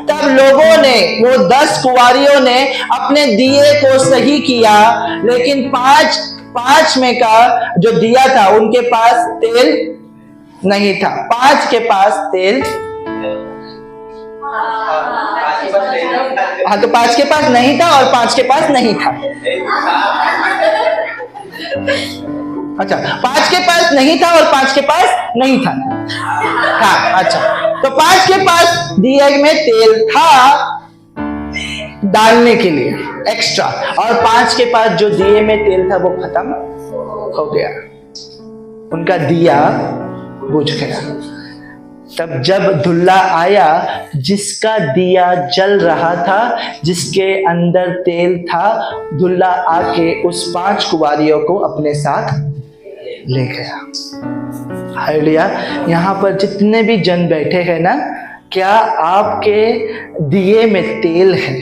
तब लोगों ने, वो 10 कुंवारियों ने अपने दिए को सही किया, लेकिन 5 में का जो दिया था उनके पास तेल नहीं था। 5 के पास तेल, हाँ, तो 5 के पास नहीं था और 5 के पास नहीं था। अच्छा, 5 के पास नहीं था और 5 के पास नहीं था। हाँ, अच्छा, तो 5 के पास दिए में तेल था डालने के लिए एक्स्ट्रा, और 5 के पास जो दिए में तेल था वो खत्म हो गया, उनका दिया बुझ गया। तब जब दूल्हा आया, जिसका दिया जल रहा था, जिसके अंदर तेल था, दूल्हा आके उस 5 कुंवारियों को अपने साथ ले गया। हालेलुया। यहाँ पर जितने भी जन बैठे हैं ना, क्या आपके दिए में तेल है?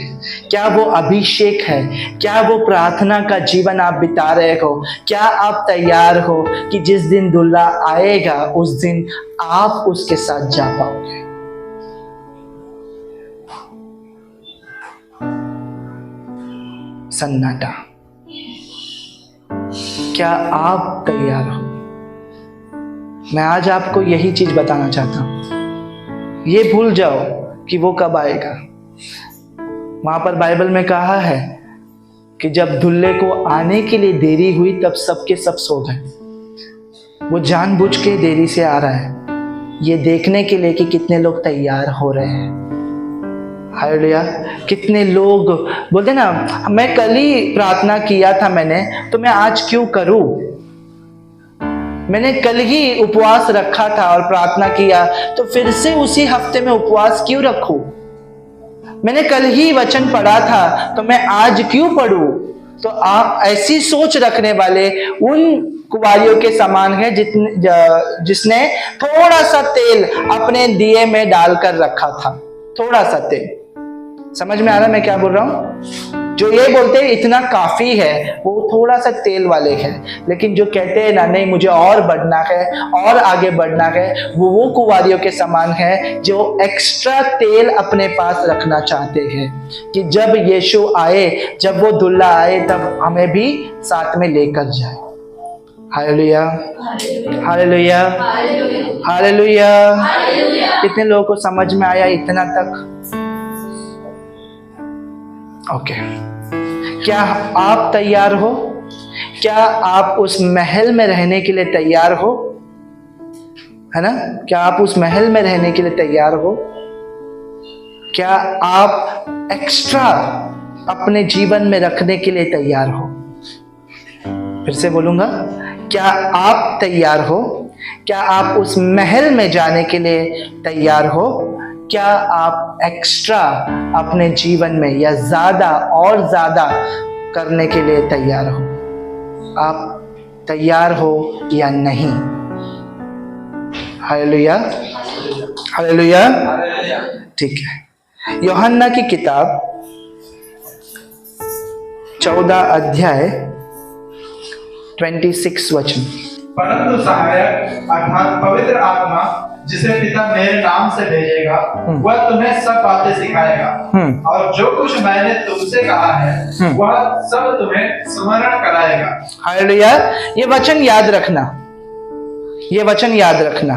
क्या वो अभिषेक है? क्या वो प्रार्थना का जीवन आप बिता रहे हो? क्या आप तैयार हो कि जिस दिन दूल्हा आएगा उस दिन आप उसके साथ जा पाओगे? सन्नाटा। क्या आप तैयार हो? मैं आज आपको यही चीज बताना चाहता हूं। ये भूल जाओ कि वो कब आएगा। वहां पर बाइबल में कहा है कि जब दूल्हे को आने के लिए देरी हुई तब सबके सब सो गए। वो जानबूझ के देरी से आ रहा है, ये देखने के लिए कि कितने लोग तैयार हो रहे हैं। हालेलुया। कितने लोग बोलते ना, मैं कल ही प्रार्थना किया था मैंने, तो मैं आज क्यों करूं? मैंने कल ही उपवास रखा था और प्रार्थना किया, तो फिर से उसी हफ्ते में उपवास क्यों रखूं? मैंने कल ही वचन पढ़ा था, तो मैं आज क्यों पढ़ूं? तो आप ऐसी सोच रखने वाले उन कुंवारियों के समान है जिसने थोड़ा सा तेल अपने दिए में डालकर रखा था। थोड़ा सा तेल। समझ में आ रहा है मैं क्या बोल रहा हूं? जो ये बोलते हैं इतना काफी है, वो थोड़ा सा तेल वाले हैं। लेकिन जो कहते हैं ना, नहीं मुझे और बढ़ना है और आगे बढ़ना है, वो कुंवारियों के समान है जो एक्स्ट्रा तेल अपने पास रखना चाहते हैं कि जब यीशु आए, जब वो दूल्हा आए, तब हमें भी साथ में लेकर जाए। Hallelujah, hallelujah, hallelujah. कितने लोगों को समझ में आया इतना तक? ओके। क्या आप तैयार हो? क्या आप उस महल में रहने के लिए तैयार हो? है ना? क्या आप उस महल में रहने के लिए तैयार हो? क्या आप एक्स्ट्रा अपने जीवन में रखने के लिए तैयार हो? फिर से बोलूंगा, क्या आप तैयार हो? क्या आप उस महल में जाने के लिए तैयार हो? क्या आप एक्स्ट्रा अपने जीवन में या ज्यादा और ज्यादा करने के लिए तैयार हो? आप तैयार हो या नहीं? Hallelujah, hallelujah. ठीक है, यूहन्ना की किताब 14 अध्याय 26 वचन। परंतु सहायक अर्थात पवित्र आत्मा जिसे पिता मेरे नाम से भेजेगा वह तुम्हें सब बातें सिखाएगा और जो कुछ मैंने तुमसे कहा है वह सब तुम्हें स्मरण कराएगा। हालेलुया। ये वचन याद रखना, ये वचन याद रखना।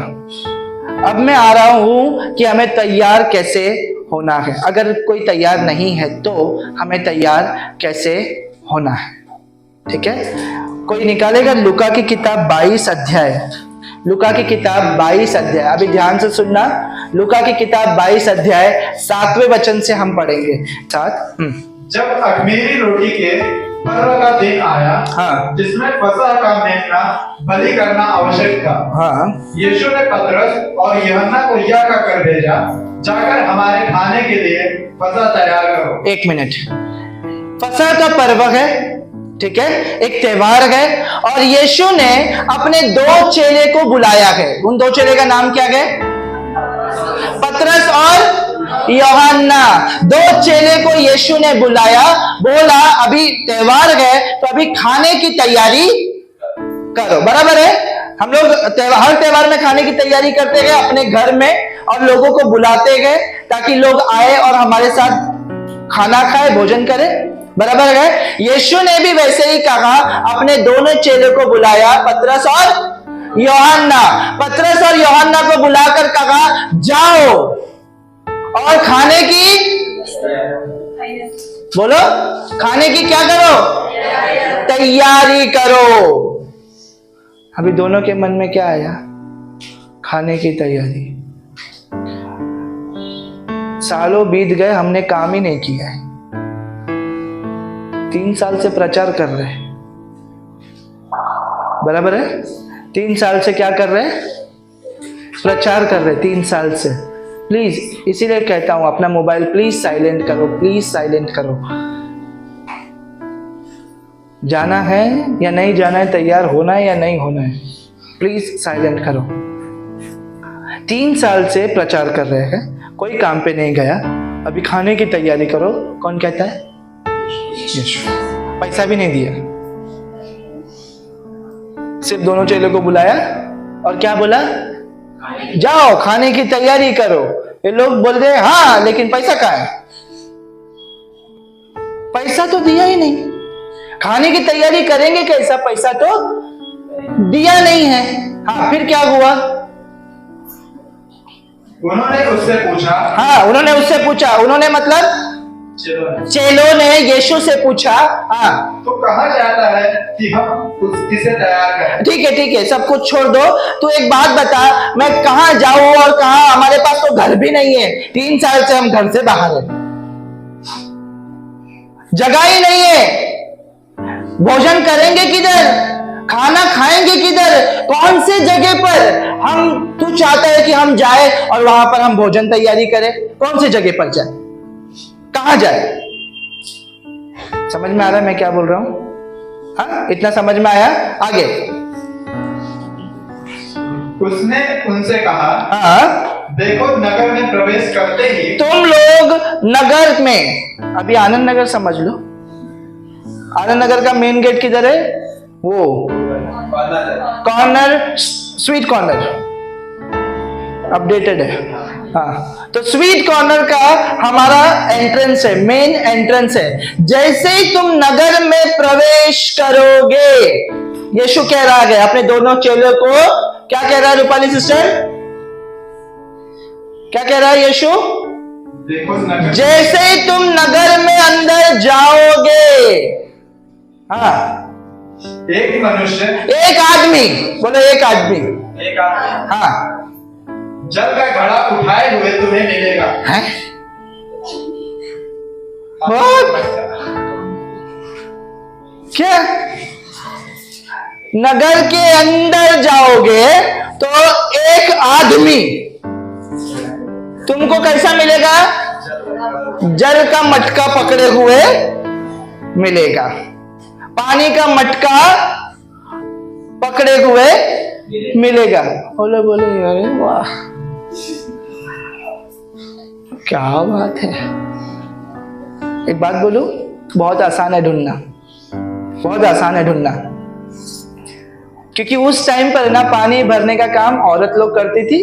अब मैं आ रहा हूं कि हमें तैयार कैसे होना है। अगर कोई तैयार नहीं है तो हमें तैयार कैसे होना है। ठीक है, कोई निकालेगा लूका की किताब 22 अध्याय। लूका की किताब 22 अध्याय, अभी ध्यान से सुनना। लूका की किताब 22 अध्याय 7वें वचन से हम पढ़ेंगे। 7। जब अख़मीरी रोटी के पर्व का दिन आया, हाँ, जिसमें फसह का मेमना बलि करना आवश्यक था, हाँ, यीशु ने पतरस और यूहन्ना को यह कहकर भेजा, जाकर हमारे खाने के लिए फसह तैयार करो। 1 मिनट। फसह का पर्व है, ठीक है, एक त्योहार है, और यीशु ने अपने 2 चेले को बुलाया है। उन 2 चेले का नाम क्या है? पतरस और यूहन्ना। 2 चेले को यीशु ने बुलाया, बोला अभी त्योहार है तो अभी खाने की तैयारी करो। बराबर है, हम लोग हर त्योहार में खाने की तैयारी करते गए अपने घर में और लोगों को बुलाते गए ताकि लोग आए और हमारे साथ खाना खाए, भोजन करे। बराबर है, यीशु ने भी वैसे ही कहा, अपने दोनों चेले को बुलाया, पतरस और यूहन्ना। पतरस और यूहन्ना को बुलाकर कहा जाओ और खाने की, बोलो, खाने की क्या करो? तैयारी करो। अभी दोनों के मन में क्या आया? खाने की तैयारी। सालों बीत गए, हमने काम ही नहीं किया है। 3 साल से प्रचार कर रहे हैं। बराबर है, 3 साल से क्या कर रहे हैं? प्रचार कर रहे हैं 3 साल से। प्लीज, इसीलिए कहता हूं अपना मोबाइल प्लीज साइलेंट करो, प्लीज साइलेंट करो। जाना है या नहीं जाना है, तैयार होना है या नहीं होना है, प्लीज साइलेंट करो। 3 साल से प्रचार कर रहे हैं, कोई काम पे नहीं गया, अभी खाने की तैयारी करो। कौन कहता है? यीशु। पैसा भी नहीं दिया, सिर्फ दोनों चेलों को बुलाया और क्या बोला? जाओ खाने की तैयारी करो। ये लोग बोल गए हाँ, लेकिन पैसा कहाँ है? पैसा तो दिया ही नहीं। खाने की तैयारी करेंगे कैसा? पैसा तो दिया नहीं है। हाँ, फिर क्या हुआ? उन्होंने उससे पूछा, हाँ, उन्होंने उससे पूछा, उन्होंने मतलब चेलों ने यीशु से पूछा, हाँ, तो कहा जाता है कि हम किसे तैयार करें? ठीक है, ठीक है, सब कुछ छोड़ दो। तू एक बात बता, मैं कहाँ जाऊं और कहाँ? हमारे पास तो घर भी नहीं है, 3 साल से हम घर से बाहर हैं, जगह ही नहीं है। भोजन करेंगे किधर? खाना खाएंगे किधर? कौन से जगह पर हम, तू चाहता है कि हम जाए और वहां पर हम भोजन तैयारी करें? कौन सी जगह पर जाए? कहां जाए? समझ में आ रहा है मैं क्या बोल रहा हूं? हाँ, इतना समझ में आया? आगे उसने उनसे कहा, हाँ, देखो नगर में प्रवेश करते ही तुम लोग नगर में, अभी आनंद नगर समझ लो, आनंद नगर का मेन गेट किधर है? वो कॉर्नर, स्वीट कॉर्नर अपडेटेड है। हाँ, तो स्वीट कॉर्नर का हमारा एंट्रेंस है, मेन एंट्रेंस है। जैसे ही तुम नगर में प्रवेश करोगे, यीशु कह रहा है अपने दोनों चेलों को, क्या कह रहा है रूपाली सिस्टर? क्या कह रहा है यीशु? देखो नगर, जैसे ही तुम नगर में अंदर जाओगे, हाँ, एक मनुष्य, एक आदमी, बोलो एक आदमी। एक आदमी हाँ, जल का घड़ा उठाए हुए तुम्हें मिलेगा। है बहुत क्या, नगर के अंदर जाओगे तो एक आदमी तुमको कैसा मिलेगा? जल का मटका पकड़े हुए मिलेगा, पानी का मटका पकड़े हुए मिलेगा। बोलो बोलो, अरे वाह क्या बात है। एक बात बोलूं, बहुत आसान है ढूंढना, बहुत आसान है ढूंढना, क्योंकि उस टाइम पर ना पानी भरने का काम औरत लोग करती थी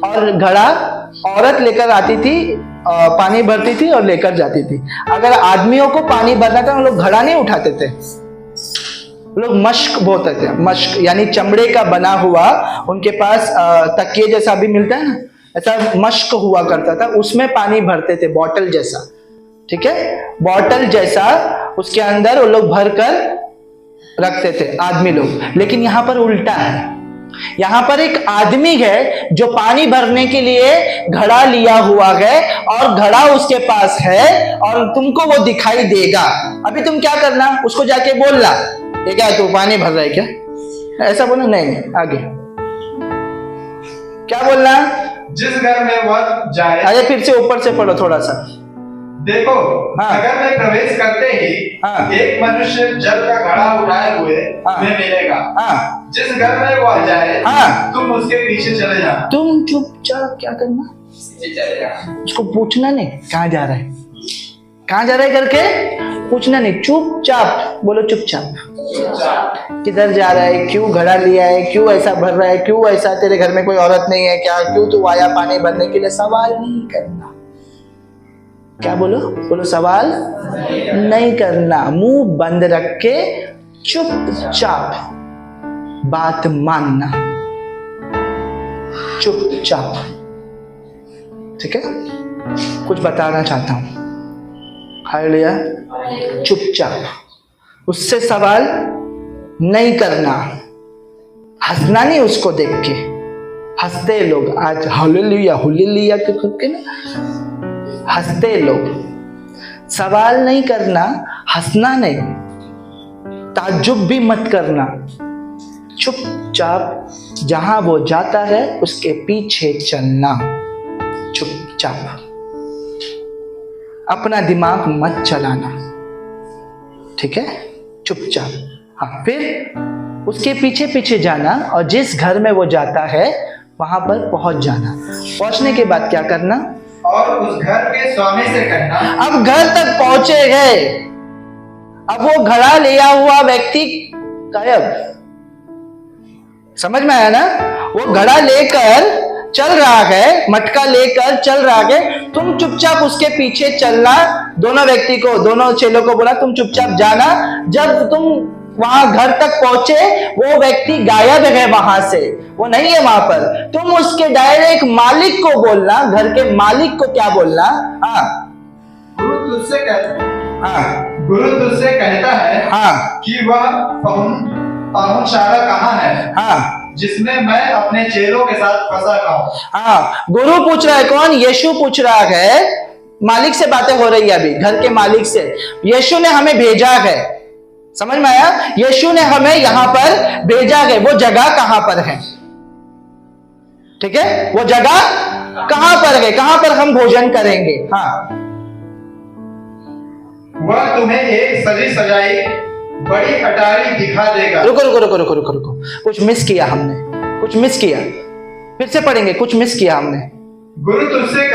और घड़ा औरत लेकर आती थी, पानी भरती थी और लेकर जाती थी। अगर आदमियों को पानी भरना था, वो लोग घड़ा नहीं उठाते थे, वो लोग मश्क बोलते थे। मश्क यानी चमड़े का बना हुआ, उनके पास तकिए जैसा भी मिलता है ना, ऐसा मश्क हुआ करता था, उसमें पानी भरते थे, बॉटल जैसा, ठीक है, बॉटल जैसा, उसके अंदर वो लोग भर कर रखते थे आदमी लोग। लेकिन यहां पर उल्टा है, यहां पर एक आदमी है जो पानी भरने के लिए घड़ा लिया हुआ है और घड़ा उसके पास है और तुमको वो दिखाई देगा। अभी तुम क्या करना, उसको जाके बोलना, ये क्या तू पानी भर रहा है क्या, ऐसा बोलना नहीं, आगे क्या बोलना? जिस घर में वह जाए, अरे फिर से ऊपर से पढ़ो थोड़ा सा। देखो, हाँ। नगर में प्रवेश करते ही हाँ। एक मनुष्य जल का घड़ा उठाए हुए हाँ। तुम्हें मिलेगा। हाँ, जिस घर में वह जाए, हाँ। तुम उसके पीछे चले जाना। तुम चुपचाप क्या करना, चले जाना, उसको पूछना नहीं कहां जा रहा है, कहां जा रहा है करके पूछना नहीं, चुपचाप बोलो, चुपचाप किधर जा रहा है, क्यों घड़ा लिया है, क्यों ऐसा भर रहा है, क्यों ऐसा, तेरे घर में कोई औरत नहीं है क्या, क्यों तू आया पानी भरने के लिए, सवाल नहीं करना। क्या बोलो, बोलो सवाल नहीं करना, मुंह बंद रख के चुपचाप बात मानना, चुपचाप, ठीक है। कुछ बताना चाहता हूं, हालेलुया, चुपचाप, उससे सवाल नहीं करना, हंसना नहीं उसको देख के, हंसते लोग आज हालेलुया हालेलुया के ना हंसते लोग, सवाल नहीं करना, हंसना नहीं, ताज्जुब भी मत करना, चुपचाप जहां वो जाता है उसके पीछे चलना, चुपचाप, अपना दिमाग मत चलाना, ठीक है, चुपचाप। हाँ, फिर उसके पीछे पीछे जाना और जिस घर में वो जाता है वहां पर पहुंच जाना। पहुंचने के बाद क्या करना, और उस घर के स्वामी से कहना। अब घर तक पहुंचे गए, अब वो घड़ा लिया हुआ व्यक्ति गायब, समझ में आया ना, वो घड़ा लेकर चल रहा है, मटका लेकर चल रहा है, तुम चुपचाप उसके पीछे चलना। दोनों व्यक्ति को, दोनों चेलों को बोला तुम चुपचाप जाना। जब तुम वहां घर तक पहुंचे, वो व्यक्ति गायब है वहां से, वो नहीं है वहां पर, तुम उसके डायरेक्ट मालिक को बोलना, घर के मालिक को क्या बोलना, हाँ गुरु तुझसे कहता, हाँ गुरु तुझसे कहता है, हाँ कि वह पाहुनशाला कहाँ है, हाँ जिसमें मैं अपने चेलों के साथ फंसा खाऊं। हाँ, गुरु पूछ रहा है, कौन? यीशु पूछ रहा है, मालिक से बातें हो रही है अभी, घर के मालिक से। यीशु ने हमें भेजा है, समझ में आया, यीशु ने हमें यहां पर भेजा है, वो जगह कहां पर है, ठीक है, वो जगह कहां पर है, कहां पर हम भोजन करेंगे। हाँ, वह तुम्हें एक सजी सजाई बड़ी अटारी दिखा देगा। रुको रुको रुको रुको रुको रुको, कुछ मिस किया हमने, कुछ मिस किया, फिर से पढ़ेंगे, कुछ मिस किया हमने। गुरु तुझसे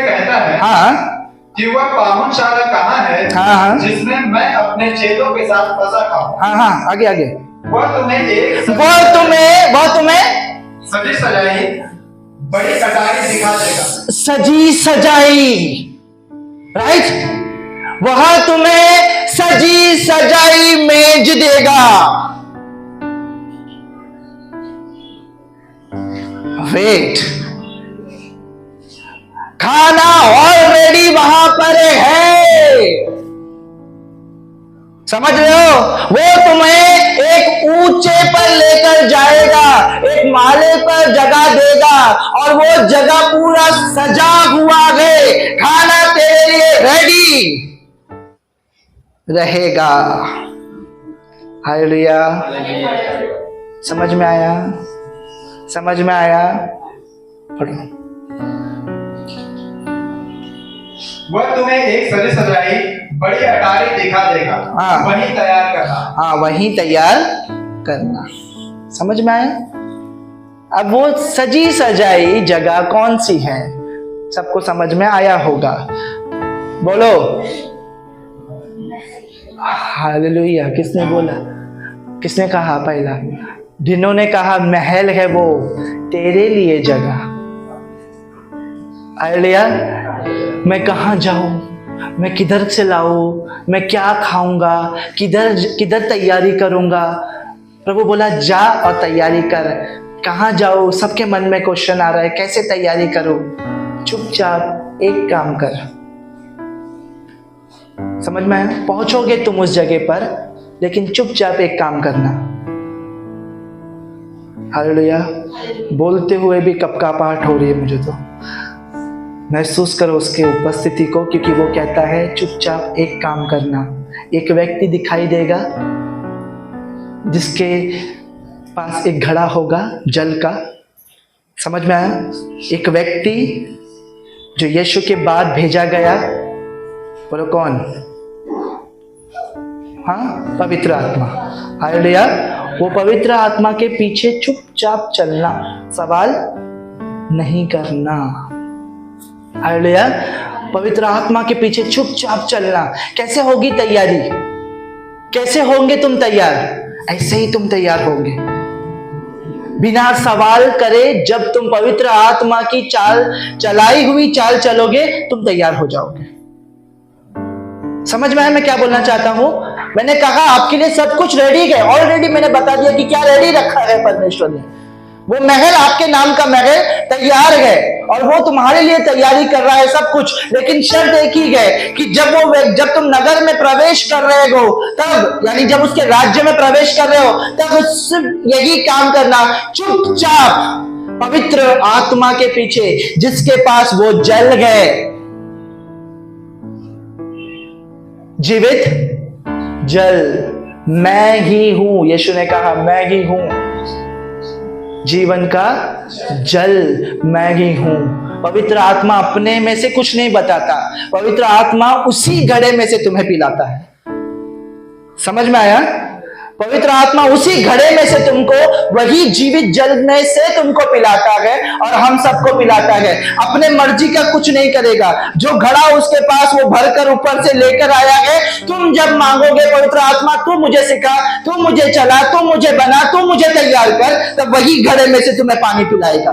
कहता है, हाँ कि वह पाहुनशाला कहाँ है, हाँ जिसमें मैं अपने चेलों के साथ फंसा खाऊं। हाँ हाँ, आगे आगे, वह तुम्हें वो तुम्हें सजी सजाई बड़ी अटारी दिखा देगा। सजी सजाई, राइट, वह तुम्हें सजी सजाई मेज देगा। वेट, खाना ऑलरेडी वहां पर है, समझ रहे हो? वो तुम्हें एक ऊंचे पर लेकर जाएगा, एक माले पर जगह देगा, और वो जगह पूरा सजा हुआ है, खाना तेरे लिए रेडी रहेगा। हालेलुया। समझ में आया? समझ में आया? पढ़ो। वह तुम्हें एक सजे सजाई बड़ी अटारी दिखा देगा, हाँ। वहीं तैयार करना। हाँ, वहीं तैयार करना। समझ में आया? अब वो सजी सजाई जगह कौन सी है, सबको समझ में आया होगा? बोलो हालेलुया। किसने बोला? किसने कहा? पहला ढिनो ने कहा महल है वो तेरे लिए जगह। हालेलुया। मैं कहाँ जाऊं, मैं किधर से लाऊं, मैं क्या खाऊंगा, किधर तैयारी करूंगा? प्रभु बोला जा और तैयारी कर। कहाँ जाओ? सबके मन में क्वेश्चन आ रहा है, कैसे तैयारी करूं? चुपचाप एक काम कर। समझ में आया? पहुंचोगे तुम उस जगह पर, लेकिन चुपचाप एक काम करना। हालेलुया। बोलते हुए भी कपकपाहट हो रही है मुझे, तो महसूस करो उसके उपस्थिति को, क्योंकि वो कहता है चुपचाप एक काम करना। एक व्यक्ति दिखाई देगा जिसके पास एक घड़ा होगा जल का। समझ में आया? एक व्यक्ति जो यीशु के बाद भेजा गया, बोलो कौन? हाँ, पवित्र आत्मा। हालेलुया। वो पवित्र आत्मा के पीछे चुपचाप चलना, सवाल नहीं करना। हालेलुया। पवित्र आत्मा के पीछे चुपचाप चलना। कैसे होगी तैयारी? कैसे होंगे तुम तैयार? ऐसे ही तुम तैयार होंगे, बिना सवाल करे। जब तुम पवित्र आत्मा की चलाई हुई चाल चलोगे, तुम तैयार हो जाओगे। समझ में आया मैं क्या बोलना चाहता हूं? मैंने कहा आपके लिए सब कुछ रेडी है। ऑलरेडी मैंने बता दिया कि क्या रेडी रखा है परमेश्वर ने। वो महल, आपके नाम का महल तैयार है, और वो तुम्हारे लिए तैयारी कर रहा है सब कुछ। लेकिन शर्त एक ही है कि जब तुम नगर में प्रवेश कर रहे हो, तब यानी जब उसके राज्य में प्रवेश कर रहे हो, तब सिर्फ यही काम करना, चुपचाप पवित्र आत्मा के पीछे, जिसके पास वो जल है, जीवित जल। मैं ही हूं, यीशु ने कहा मैं ही हूं जीवन का जल, मैं ही हूं। पवित्र आत्मा अपने में से कुछ नहीं बताता, पवित्र आत्मा उसी घड़े में से तुम्हें पिलाता है। समझ में आया? पवित्र आत्मा उसी घड़े में से तुमको, वही जीवित जल में से तुमको पिलाता है, और हम सबको पिलाता है। अपने मर्जी का कुछ नहीं करेगा। जो घड़ा उसके पास वो भरकर ऊपर से लेकर आया है, तुम जब मांगोगे पवित्र आत्मा तू मुझे सिखा, तू मुझे चला, तू मुझे बना, तू मुझे तैयार कर, तब वही घड़े में से तुम्हें पानी पिलाएगा।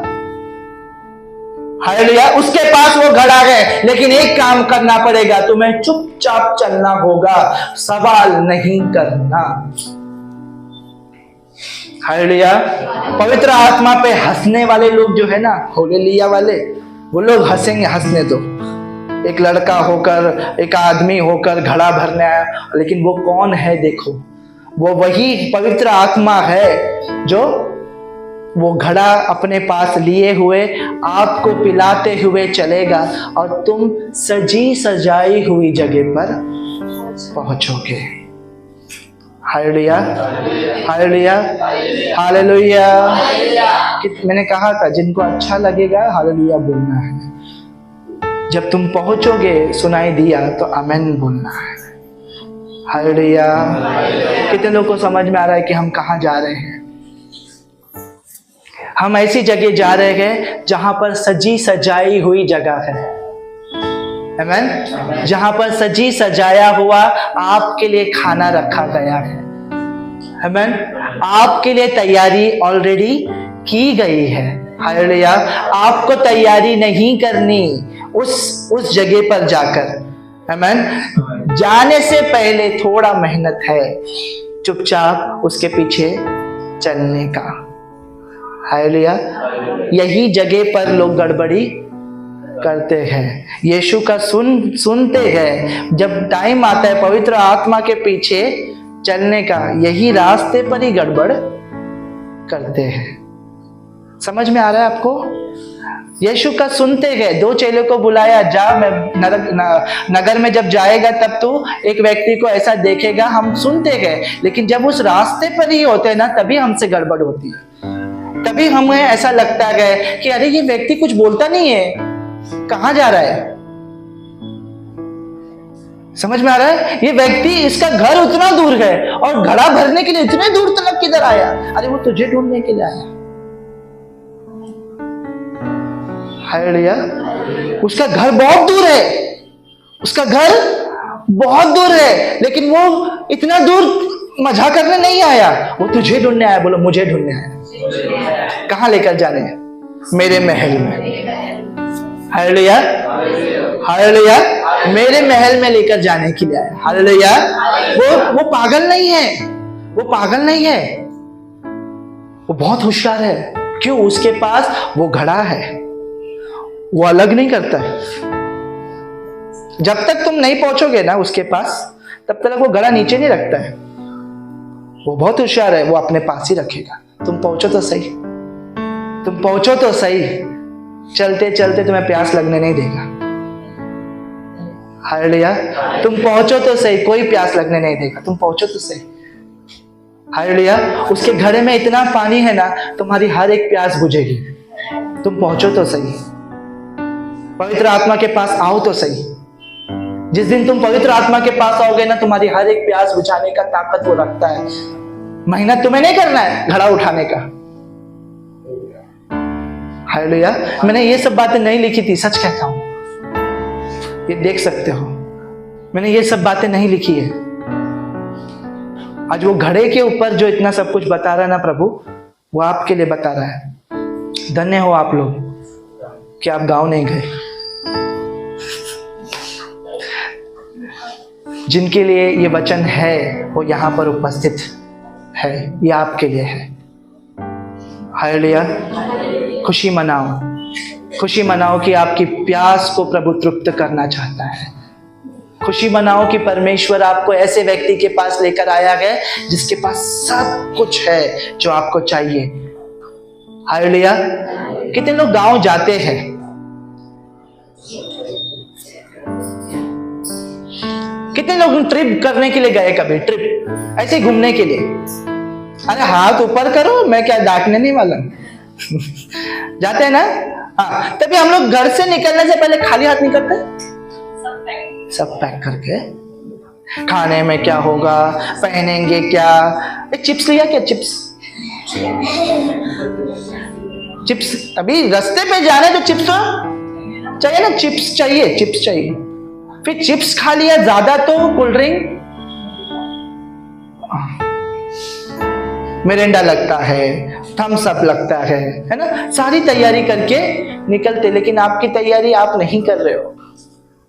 हालेलुया। उसके पास वो घड़ा है, लेकिन एक काम करना पड़ेगा, तुम्हें चुपचाप चलना होगा, सवाल नहीं करना। हालेलुया। पवित्र आत्मा पे हंसने वाले लोग जो है ना, हालेलुया वाले, वो लोग हंसेंगे, हंसने दो। एक लड़का होकर, एक आदमी होकर घड़ा भरने आया, लेकिन वो कौन है देखो, वो वही पवित्र आत्मा है जो वो घड़ा अपने पास लिए हुए आपको पिलाते हुए चलेगा, और तुम सजी सजाई हुई जगह पर पहुंचोगे। Hallelujah, hallelujah, hallelujah. मैंने कहा था जिनको अच्छा लगेगा हालेलुया बोलना है। जब तुम पहुंचोगे, सुनाई दिया तो आमेन बोलना है। हालेलुया। कितने लोगों को समझ में आ रहा है कि हम कहाँ जा रहे हैं? हम ऐसी जगह जा रहे हैं जहां पर सजी सजाई हुई जगह है। आमेन। जहां पर सजी सजाया हुआ आपके लिए खाना रखा गया है। आमेन। आपके लिए तैयारी ऑलरेडी की गई है। हालेलुया। आपको तैयारी नहीं करनी उस जगह पर जाकर। आमेन। जाने से पहले थोड़ा मेहनत है, चुपचाप उसके पीछे चलने का। हालेलुया। यही जगह पर लोग गड़बड़ी करते हैं। यीशु का सुनते हैं। जब टाइम आता है पवित्र आत्मा के पीछे चलने का, यही रास्ते पर ही गड़बड़ करते हैं। समझ में आ रहा है आपको? यीशु का सुनते गए। 2 चेलों को बुलाया, जा, मैं नगर में जब जाएगा तब तू एक व्यक्ति को ऐसा देखेगा। हम सुनते गए, लेकिन जब उस रास्ते पर ही होते हैं ना, तभी हमसे गड़बड़ होती है। तभी हमें ऐसा लगता है कि अरे ये व्यक्ति कुछ बोलता नहीं है, कहां जा रहा है। समझ में आ रहा है? ये व्यक्ति, इसका घर उतना दूर है और घड़ा भरने के लिए इतने दूर तक किधर आया? अरे वो तुझे ढूंढने के लिए आया। हालेलुया। उसका घर बहुत दूर है, उसका घर बहुत दूर है, लेकिन वो इतना दूर मजा करने नहीं आया, वो तुझे ढूंढने आया। बोलो, मुझे ढूंढने आया। कहां लेकर जाने? मेरे महल में। Hallelujah, hallelujah. मेरे महल में लेकर जाने के लिए आया। हालेलुया। वो पागल नहीं है, वो पागल नहीं है, वो बहुत होशियार है। क्यों? उसके पास वो घड़ा है, वो अलग नहीं करता है। जब तक तुम नहीं पहुंचोगे ना उसके पास, तब तक वो घड़ा नीचे नहीं रखता है। वो बहुत होशियार है, वो अपने पास ही रखेगा। तुम पहुंचो तो सही, तुम पहुंचो तो सही। चलते चलते तुम्हें प्यास लगने नहीं देगा। हालेलुया। तुम पहुंचो तो सही, कोई प्यास लगने नहीं देगा। तुम पहुंचो तो सही। हालेलुया। उसके घड़े में इतना पानी है ना, तुम्हारी हर एक प्यास बुझेगी। तुम पहुंचो तो सही। पवित्र आत्मा के पास आओ तो सही। जिस दिन तुम पवित्र आत्मा के पास आओगे ना, तुम्हारी हर एक प्यास बुझाने का ताकत वो रखता है। मेहनत तुम्हें नहीं करना है घड़ा उठाने का। हालेलुया। मैंने ये सब बातें नहीं लिखी थी, सच कहता हूं, ये देख सकते हो। मैंने ये सब बातें नहीं लिखी है। आज वो घड़े के ऊपर जो इतना सब कुछ बता रहा है ना प्रभु, वो आपके लिए बता रहा है। धन्य हो आप लोग कि आप गांव नहीं गए। जिनके लिए ये वचन है वो यहां पर उपस्थित है, ये आपके लिए है। हालेलुया। खुशी मनाओ, खुशी मनाओ कि आपकी प्यास को प्रभु तृप्त करना चाहता है। खुशी मनाओ कि परमेश्वर आपको ऐसे व्यक्ति के पास लेकर आया है जिसके पास सब कुछ है जो आपको चाहिए। हालेलुया। कितने लोग गांव जाते हैं? कितने लोग ट्रिप करने के लिए गए? कभी ट्रिप ऐसे घूमने के लिए? अरे हाथ ऊपर करो, मैं क्या डांटने नहीं वाला। जाते हैं ना? हाँ, तभी हम लोग घर से निकलने से पहले खाली हाथ निकलते हैं, सब पैक करके। खाने में क्या होगा, पहनेंगे क्या? चिप्स लिया क्या? चिप्स अभी रास्ते पे जाने तो चिप्स चाहिए ना, चिप्स चाहिए, चिप्स चाहिए। फिर चिप्स खा लिया ज्यादा तो कोल्ड ड्रिंक, मिरिंडा लगता है, थम्स अप लगता है ना। सारी तैयारी करके निकलते, लेकिन आपकी तैयारी आप नहीं कर रहे हो।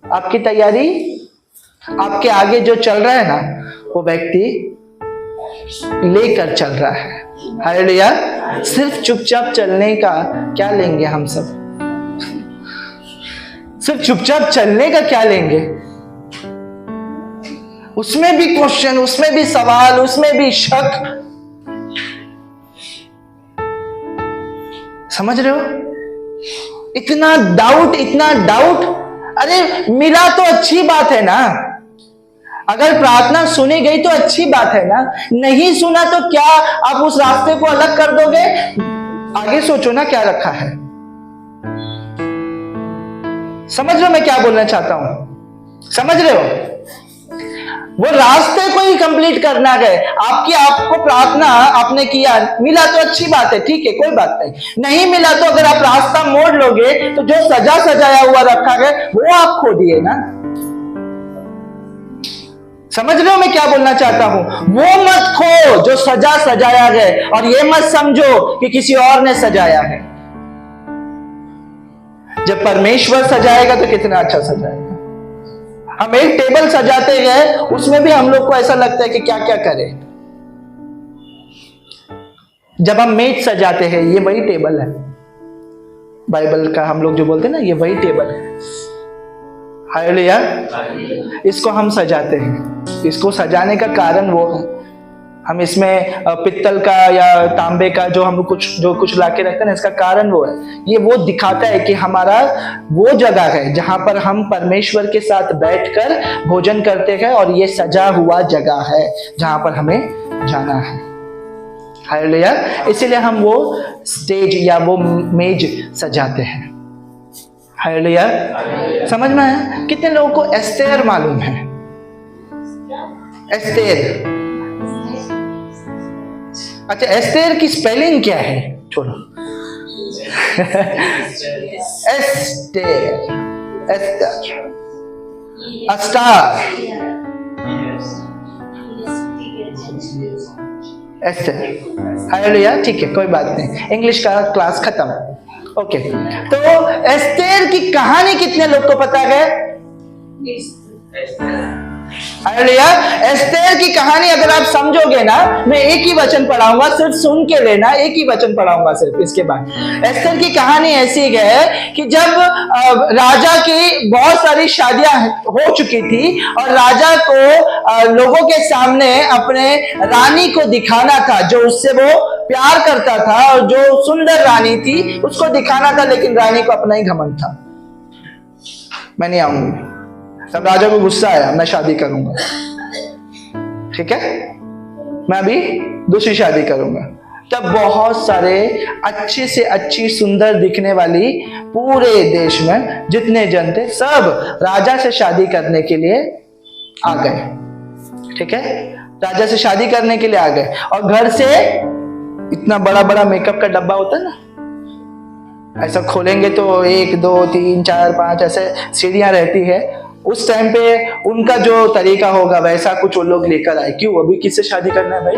आपकी तैयारी, आपके आगे जो चल रहा है ना, वो व्यक्ति लेकर चल रहा है। हालेलुया। सिर्फ चुपचाप चलने का क्या लेंगे हम सब? सिर्फ चुपचाप चलने का क्या लेंगे? उसमें भी क्वेश्चन, उसमें भी सवाल, उसमें भी शक। समझ रहे हो? इतना डाउट, इतना डाउट। अरे मिला तो अच्छी बात है ना, अगर प्रार्थना सुनी गई तो अच्छी बात है ना। नहीं सुना तो क्या आप उस रास्ते को अलग कर दोगे? आगे सोचो ना क्या रखा है। समझ रहे हो मैं क्या बोलना चाहता हूं? समझ रहे हो? वो रास्ते को ही कंप्लीट करना है। आपको प्रार्थना आपने किया, मिला तो अच्छी बात है, ठीक है, कोई बात नहीं। नहीं मिला तो अगर आप रास्ता मोड़ लोगे तो जो सजाया हुआ रखा है वो आप खो दिए ना। समझ रहे हो मैं क्या बोलना चाहता हूं? वो मत खो जो सजाया है, और ये मत समझो कि किसी और ने सजाया है। जब परमेश्वर सजाएगा तो कितना अच्छा सजाएगा। हम एक टेबल सजाते हैं, उसमें भी हम लोग को ऐसा लगता है कि क्या क्या करें। जब हम मेज सजाते हैं, ये वही टेबल है, बाइबल का हम लोग जो बोलते हैं ना, ये वही टेबल है। हालेलुया। इसको हम सजाते हैं। इसको सजाने का कारण वो है, हम इसमें पित्तल का या तांबे का जो हम जो कुछ लाके रखते हैं ना, इसका कारण वो है, ये वो दिखाता है कि हमारा वो जगह है जहां पर हम परमेश्वर के साथ बैठकर भोजन करते हैं, और ये सजा हुआ जगह है जहां पर हमें जाना है। हालेलुया। इसीलिए हम वो स्टेज या वो मेज सजाते हैं। हालेलुया। समझ में आया? कितने लोगों को एस्तेर मालूम है? एस्तेर, अच्छा एस्तेर की स्पेलिंग क्या है? छोड़ो। Esther, Esther, star, Esther. Hallelujah. ठीक है, कोई बात नहीं, इंग्लिश का क्लास खत्म। ओके, तो एस्तेर की कहानी कितने लोग को पता है? हालेलुया। एस्तेर की कहानी अगर आप समझोगे ना, मैं एक ही वचन पढ़ाऊंगा, सिर्फ सुन के लेना, एक ही वचन पढ़ाऊंगा सिर्फ। इसके बाद एस्तेर की कहानी ऐसी है कि जब राजा की बहुत सारी शादियां हो चुकी थी और राजा को लोगों के सामने अपने रानी को दिखाना था, जो उससे वो प्यार करता था और जो सुंदर रानी थी उसको दिखाना था, लेकिन रानी को अपना ही घमंड था, मैं नहीं आऊंगी। तब राजा को गुस्सा आया, मैं शादी करूंगा, ठीक है, मैं अभी दूसरी शादी करूंगा। तब बहुत सारे अच्छी से अच्छी सुंदर दिखने वाली पूरे देश में जितने जन थे सब राजा से शादी करने के लिए आ गए। ठीक है, राजा से शादी करने के लिए आ गए, और घर से इतना बड़ा बड़ा मेकअप का डब्बा होता है ना, ऐसा खोलेंगे तो 1 2 3 4 5 ऐसे सीढ़ियां रहती है। उस टाइम पे उनका जो तरीका होगा वैसा कुछ वो लोग लेकर आए। क्यों? अभी किससे शादी करना है भाई?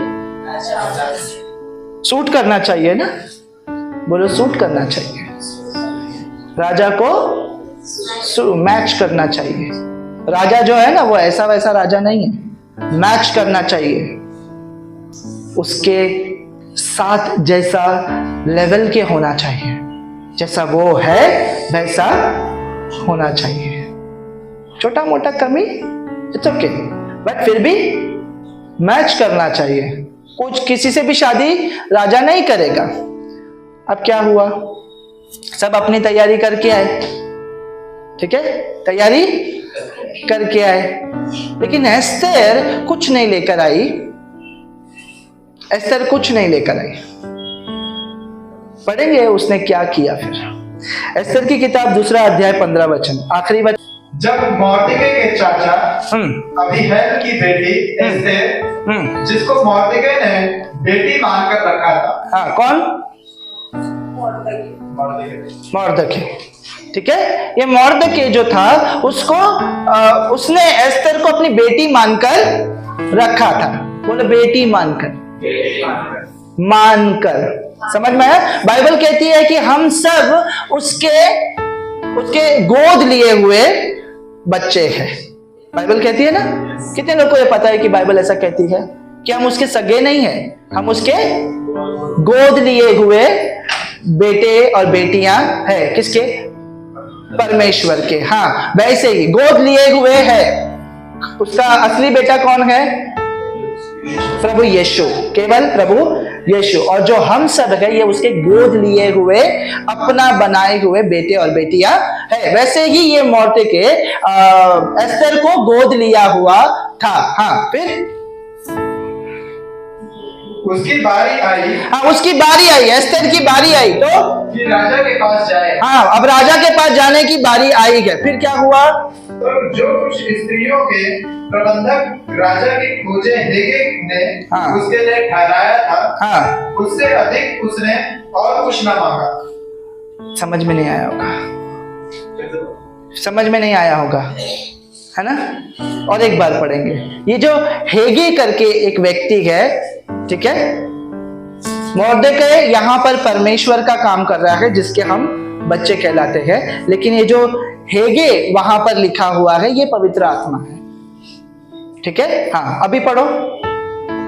सूट करना चाहिए ना, बोलो सूट करना चाहिए, राजा को मैच करना चाहिए। राजा जो है ना वो ऐसा वैसा राजा नहीं है, मैच करना चाहिए, उसके साथ जैसा लेवल के होना चाहिए, जैसा वो है वैसा होना चाहिए। छोटा मोटा कमी इट्स ओके, बट फिर भी मैच करना चाहिए। कुछ किसी से भी शादी राजा नहीं करेगा। अब क्या हुआ, सब अपनी तैयारी करके आए, ठीक है, तैयारी करके आए, लेकिन एस्तेर कुछ नहीं लेकर आई। एस्तेर कुछ नहीं लेकर आई। पढ़ेंगे उसने क्या किया फिर। एस्तेर की किताब 2 अध्याय 15 वचन, आखिरी वचन। जब मोर्देकै के चाचा अबीहैल की बेटी एस्तेर, जिसको मोर्देकै ने बेटी मानकर रखा था। हाँ, कौन? मोर्देकै, ठीक है। ये मोर्देकै जो था उसको उसने एस्तेर को अपनी बेटी मानकर रखा था। बोले बेटी मानकर, मानकर, समझ में है? बाइबल कहती है कि हम सब उसके गोद लिए हुए बच्चे हैं। बाइबल कहती है ना। कितने लोगों को ये पता है कि बाइबल ऐसा कहती है कि हम उसके सगे नहीं हैं, हम उसके गोद लिए हुए बेटे और बेटियां हैं। किसके? परमेश्वर के। हाँ, वैसे ही गोद लिए हुए हैं। उसका असली बेटा कौन है? प्रभु यीशु, केवल प्रभु यीशु। और जो हम सब है ये उसके गोद लिए हुए अपना बनाए हुए बेटे और बेटियां है। वैसे ही ये मोर्देकै एस्तेर को गोद लिया हुआ था। हाँ, फिर उसकी बारी आई। हाँ, उसकी बारी आई, एस्तेर की बारी आई तो कि राजा के पास जाए। हाँ, अब राजा के पास जाने की बारी आई है। फिर क्या हुआ? तो जो कुछ स्त्रियों के प्रबंधक राजा की खोजे हेगे ने उसके लिए ठहराया था, उससे अधिक उसने और कुछ न मांगा। समझ में नहीं आया होगा, समझ में नहीं आया होगा, है ना? और एक बार पढ़ेंगे। ये जो हेगे करके एक व्यक्ति है, ठीक है, मोर्देकै यहाँ पर परमेश्वर का काम कर रहा है जिसके हम बच्चे कहलाते हैं, लेकिन ये जो हेगे वहां पर लिखा हुआ है ये पवित्र आत्मा है। ठीक है, हाँ, अभी पढ़ो।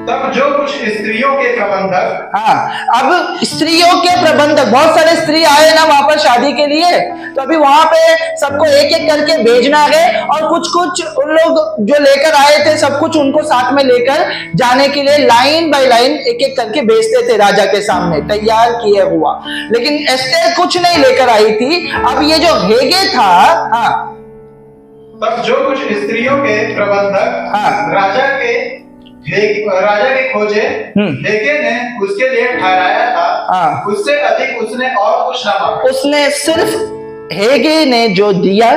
तब जो कुछ स्त्रियों के प्रबंधक, हाँ, अब स्त्रियों के प्रबंधक, बहुत सारे स्त्री आए ना वहां पर शादी के लिए, तो अभी वहां पे सबको एक एक करके भेजना है, और कुछ कुछ उन लोग जो लेकर आए थे सब कुछ उनको साथ में लेकर जाने के लिए लाइन बाय लाइन एक एक करके भेजते थे राजा के सामने तैयार किए हुआ। लेकिन एस्तेर कुछ नहीं लेकर आई थी। अब ये जो हेगे था, हाँ, तब जो कुछ स्त्रियों के प्रबंधक हाँ। राजा के खोजे हेगे ने उसके लिए ठहराया था, हाँ। उससे अधिक उसने और कुछ ना मांगा। उसने सिर्फ हेगे ने जो दिया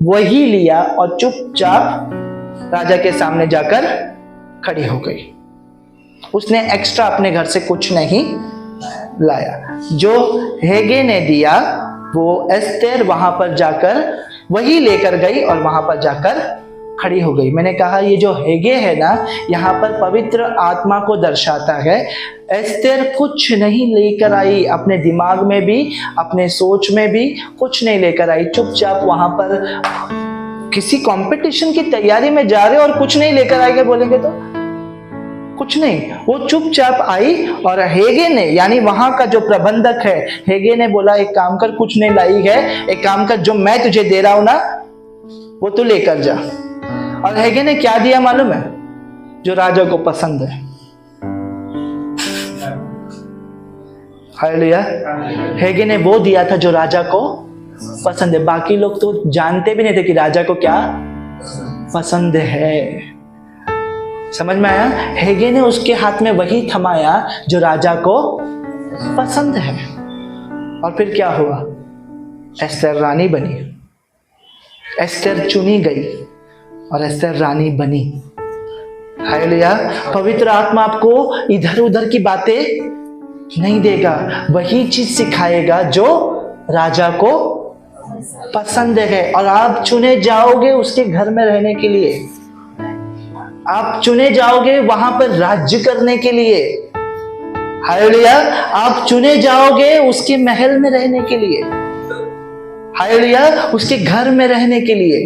वही लिया और चुपचाप राजा के सामने जाकर खड़ी हो गई। उसने एक्स्ट्रा अपने घर से कुछ नहीं लाया। जो हेगे ने दिया वो एस्तेर वहां पर जाकर वही लेकर गई और वहां पर जाकर खड़ी हो गई। मैंने कहा ये जो हेगे है ना, यहाँ पर पवित्र आत्मा को दर्शाता है। एस्तेर कुछ नहीं लेकर आई, अपने दिमाग में भी अपने सोच में भी कुछ नहीं लेकर आई। चुपचाप वहां पर किसी कंपटीशन की तैयारी में जा रहे और कुछ नहीं लेकर आएंगे बोलेंगे तो कुछ नहीं, वो चुपचाप आई। और हेगे ने, यानी वहां का जो प्रबंधक है, हेगे ने बोला एक काम कर, कुछ नहीं लाई है, एक काम कर, जो मैं तुझे दे रहा हूं ना वो तू लेकर जा। और हेगे ने क्या दिया मालूम है? जो राजा को पसंद है। हालेलुया। हेगे ने वो दिया था जो राजा को पसंद है। बाकी लोग तो जानते भी नहीं थे कि राजा को क्या पसंद है। समझ में आया? हेगे ने उसके हाथ में वही थमाया जो राजा को पसंद है। और फिर क्या हुआ? एस्तेर रानी बनी। एस्तेर चुनी गई और एस्तेर रानी बनी। हालेलुया। पवित्र आत्मा आपको इधर उधर की बातें नहीं देगा, वही चीज सिखाएगा जो राजा को पसंद है। और आप चुने जाओगे उसके घर में रहने के लिए, आप चुने जाओगे वहां पर राज्य करने के लिए। हालेलुया। आप चुने जाओगे उसके महल में रहने के लिए। हालेलुया। उसके घर में रहने के लिए।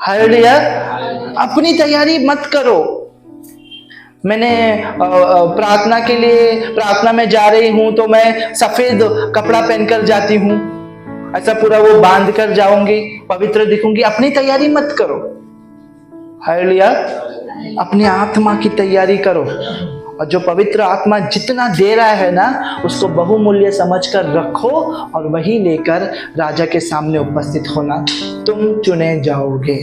हालेलुया। अपनी तैयारी मत करो। मैंने प्रार्थना के लिए, प्रार्थना में जा रही हूं तो मैं सफेद कपड़ा पहनकर जाती हूं, ऐसा पूरा वो बांध कर जाऊंगी, पवित्र दिखूंगी। अपनी तैयारी मत करो। हालेलुया। अपनी आत्मा की तैयारी करो, और जो पवित्र आत्मा जितना दे रहा है ना उसको बहुमूल्य समझकर रखो और वही लेकर राजा के सामने उपस्थित होना। तुम चुने जाओगे।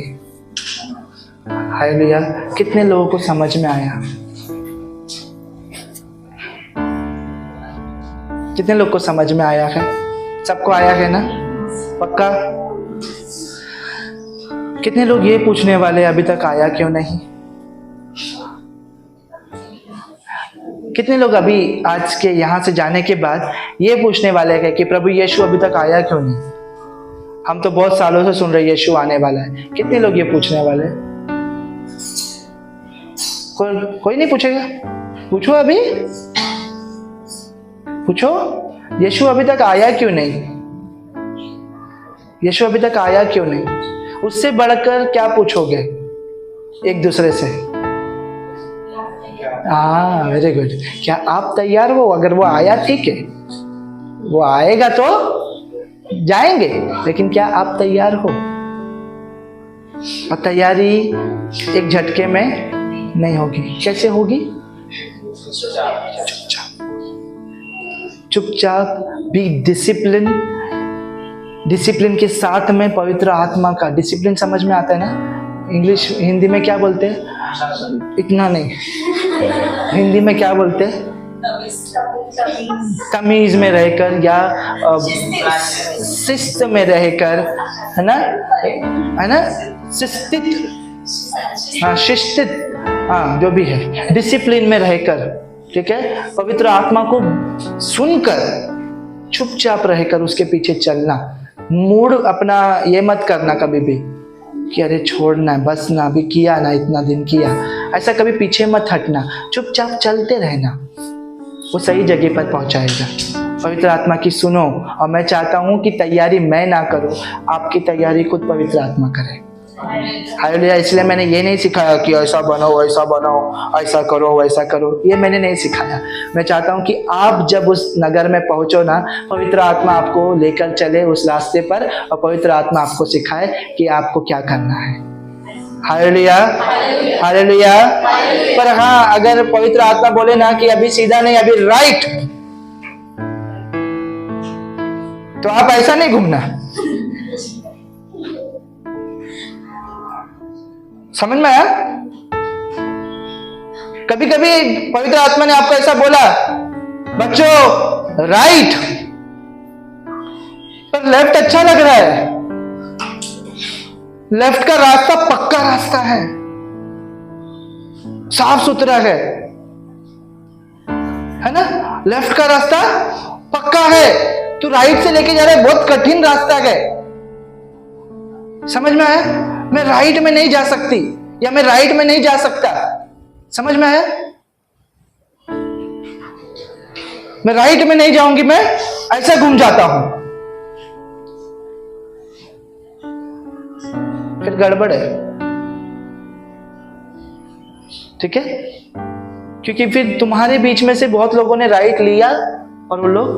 हालेलुया। कितने लोगों को समझ में आया? कितने लोग को समझ में आया है? सबको आया है ना? पक्का? कितने लोग ये पूछने वाले अभी तक आया क्यों नहीं? कितने लोग अभी आज के यहाँ से जाने के बाद ये पूछने वाले हैं कि प्रभु यीशु अभी तक आया क्यों नहीं? हम तो बहुत सालों से सुन रहे यीशु आने वाला है। कितने लोग ये पूछने वाले हैं? कोई नहीं पूछेगा? पूछो, अभी पूछो, यीशु अभी तक आया क्यों नहीं? यीशु अभी तक आया क्यों नहीं? उससे बढ़कर क्या पूछोगे एक दूसरे से? हाँ, वेरी गुड। क्या आप तैयार हो? अगर वो आया ठीक है, वो आएगा तो जाएंगे, लेकिन क्या आप तैयार हो? और तैयारी एक झटके में नहीं होगी। कैसे होगी? चुपचाप भी डिसिप्लिन, डिसिप्लिन के साथ में पवित्र आत्मा का डिसिप्लिन समझ में आता है ना? इंग्लिश, हिंदी में क्या बोलते हैं? इतना नहीं, हिंदी में क्या बोलते हैं? तमीज में रहकर या शिस्त में रहकर, है ना? है ना? शिस्तित, हाँ, शिस्तित, हाँ, जो भी है, डिसिप्लिन में रहकर, ठीक है? पवित्र आत्मा को सुनकर चुपचाप रहकर उसके पीछे चलना। मूड अपना ये मत करना कभी भी कि अरे छोड़ना है, बस ना, अभी किया ना, इतना दिन किया, ऐसा कभी पीछे मत हटना। चुपचाप चलते रहना, वो सही जगह पर पहुंचाएगा। पवित्र आत्मा की सुनो। और मैं चाहता हूं कि तैयारी मैं ना करूं, आपकी तैयारी खुद पवित्र आत्मा करे। हालेलुया। इसलिए मैंने ये नहीं सिखाया कि ऐसा बनो, ऐसा करो, वैसा करो, ये मैंने नहीं सिखाया। मैं चाहता हूँ कि आप जब उस नगर में पहुंचो ना, पवित्र आत्मा आपको लेकर चले उस रास्ते पर और पवित्र आत्मा आपको सिखाए कि आपको क्या करना है। Hallelujah, hallelujah. पर हाँ, अगर पवित्र आत्मा बोले ना कि अभी सीधा नहीं, अभी राइट, तो आप ऐसा नहीं घूमना। समझ में आया? कभी कभी पवित्र आत्मा ने आपको ऐसा बोला, बच्चों राइट, पर लेफ्ट अच्छा लग रहा है। लेफ्ट का रास्ता पक्का रास्ता है, साफ सुथरा है ना? लेफ्ट का रास्ता पक्का है, तो राइट से लेके जा रहा है, बहुत कठिन रास्ता है। समझ में आया? मैं राइट में नहीं जा सकती या मैं राइट में नहीं जा सकता। समझ में आया? मैं राइट में नहीं जाऊंगी, मैं ऐसा घूम जाता हूं, फिर गड़बड़ है। ठीक है? क्योंकि फिर तुम्हारे बीच में से बहुत लोगों ने राइट लिया और वो लोग,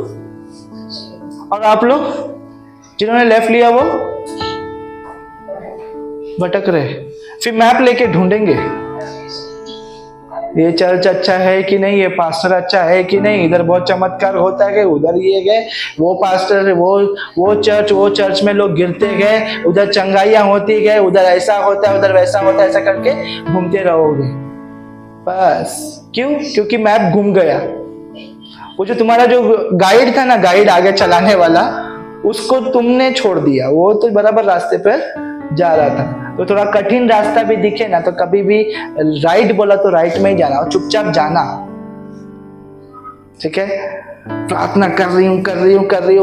और आप लोग जिन्होंने लेफ्ट लिया वो भटक रहे। फिर मैप लेके ढूंढेंगे, ये चर्च अच्छा है कि नहीं, ये पास्टर अच्छा है कि नहीं, इधर बहुत चमत्कार होता है, उधर ये गए, वो पास्टर, वो चर्च में लोग गिरते गए, उधर चंगाइयां होती गए, उधर ऐसा होता है, उधर वैसा होता है, ऐसा करके घूमते रहोगे बस। क्यों? क्योंकि मैप घूम गया। वो जो तुम्हारा जो गाइड था ना, गाइड आगे चलाने वाला, उसको तुमने छोड़ दिया। वो तो बराबर रास्ते पर जा रहा था, तो थोड़ा कठिन रास्ता भी दिखे ना, तो कभी भी राइट बोला तो राइट में ही जाना और चुपचाप जाना। ठीक है? प्रार्थना कर रही हूं,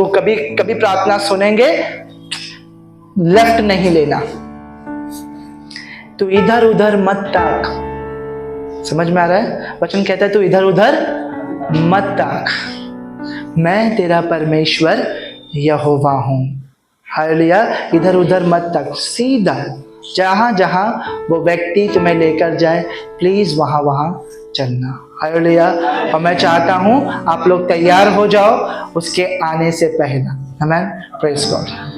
कभी कभी प्रार्थना सुनेंगे, लेफ्ट नहीं लेना, तो इधर उधर मत ताक। समझ में आ रहा है? वचन कहता है तू इधर उधर मत ताक, मैं तेरा परमेश्वर यहोवा हूं। हालेलुया। इधर उधर मत ताक, सीधा जहां जहां वो व्यक्ति तुम्हें लेकर जाए, प्लीज वहां वहां चलना। हालेलुया। और मैं चाहता हूं आप लोग तैयार हो जाओ उसके आने से पहले। आमीन। Praise God.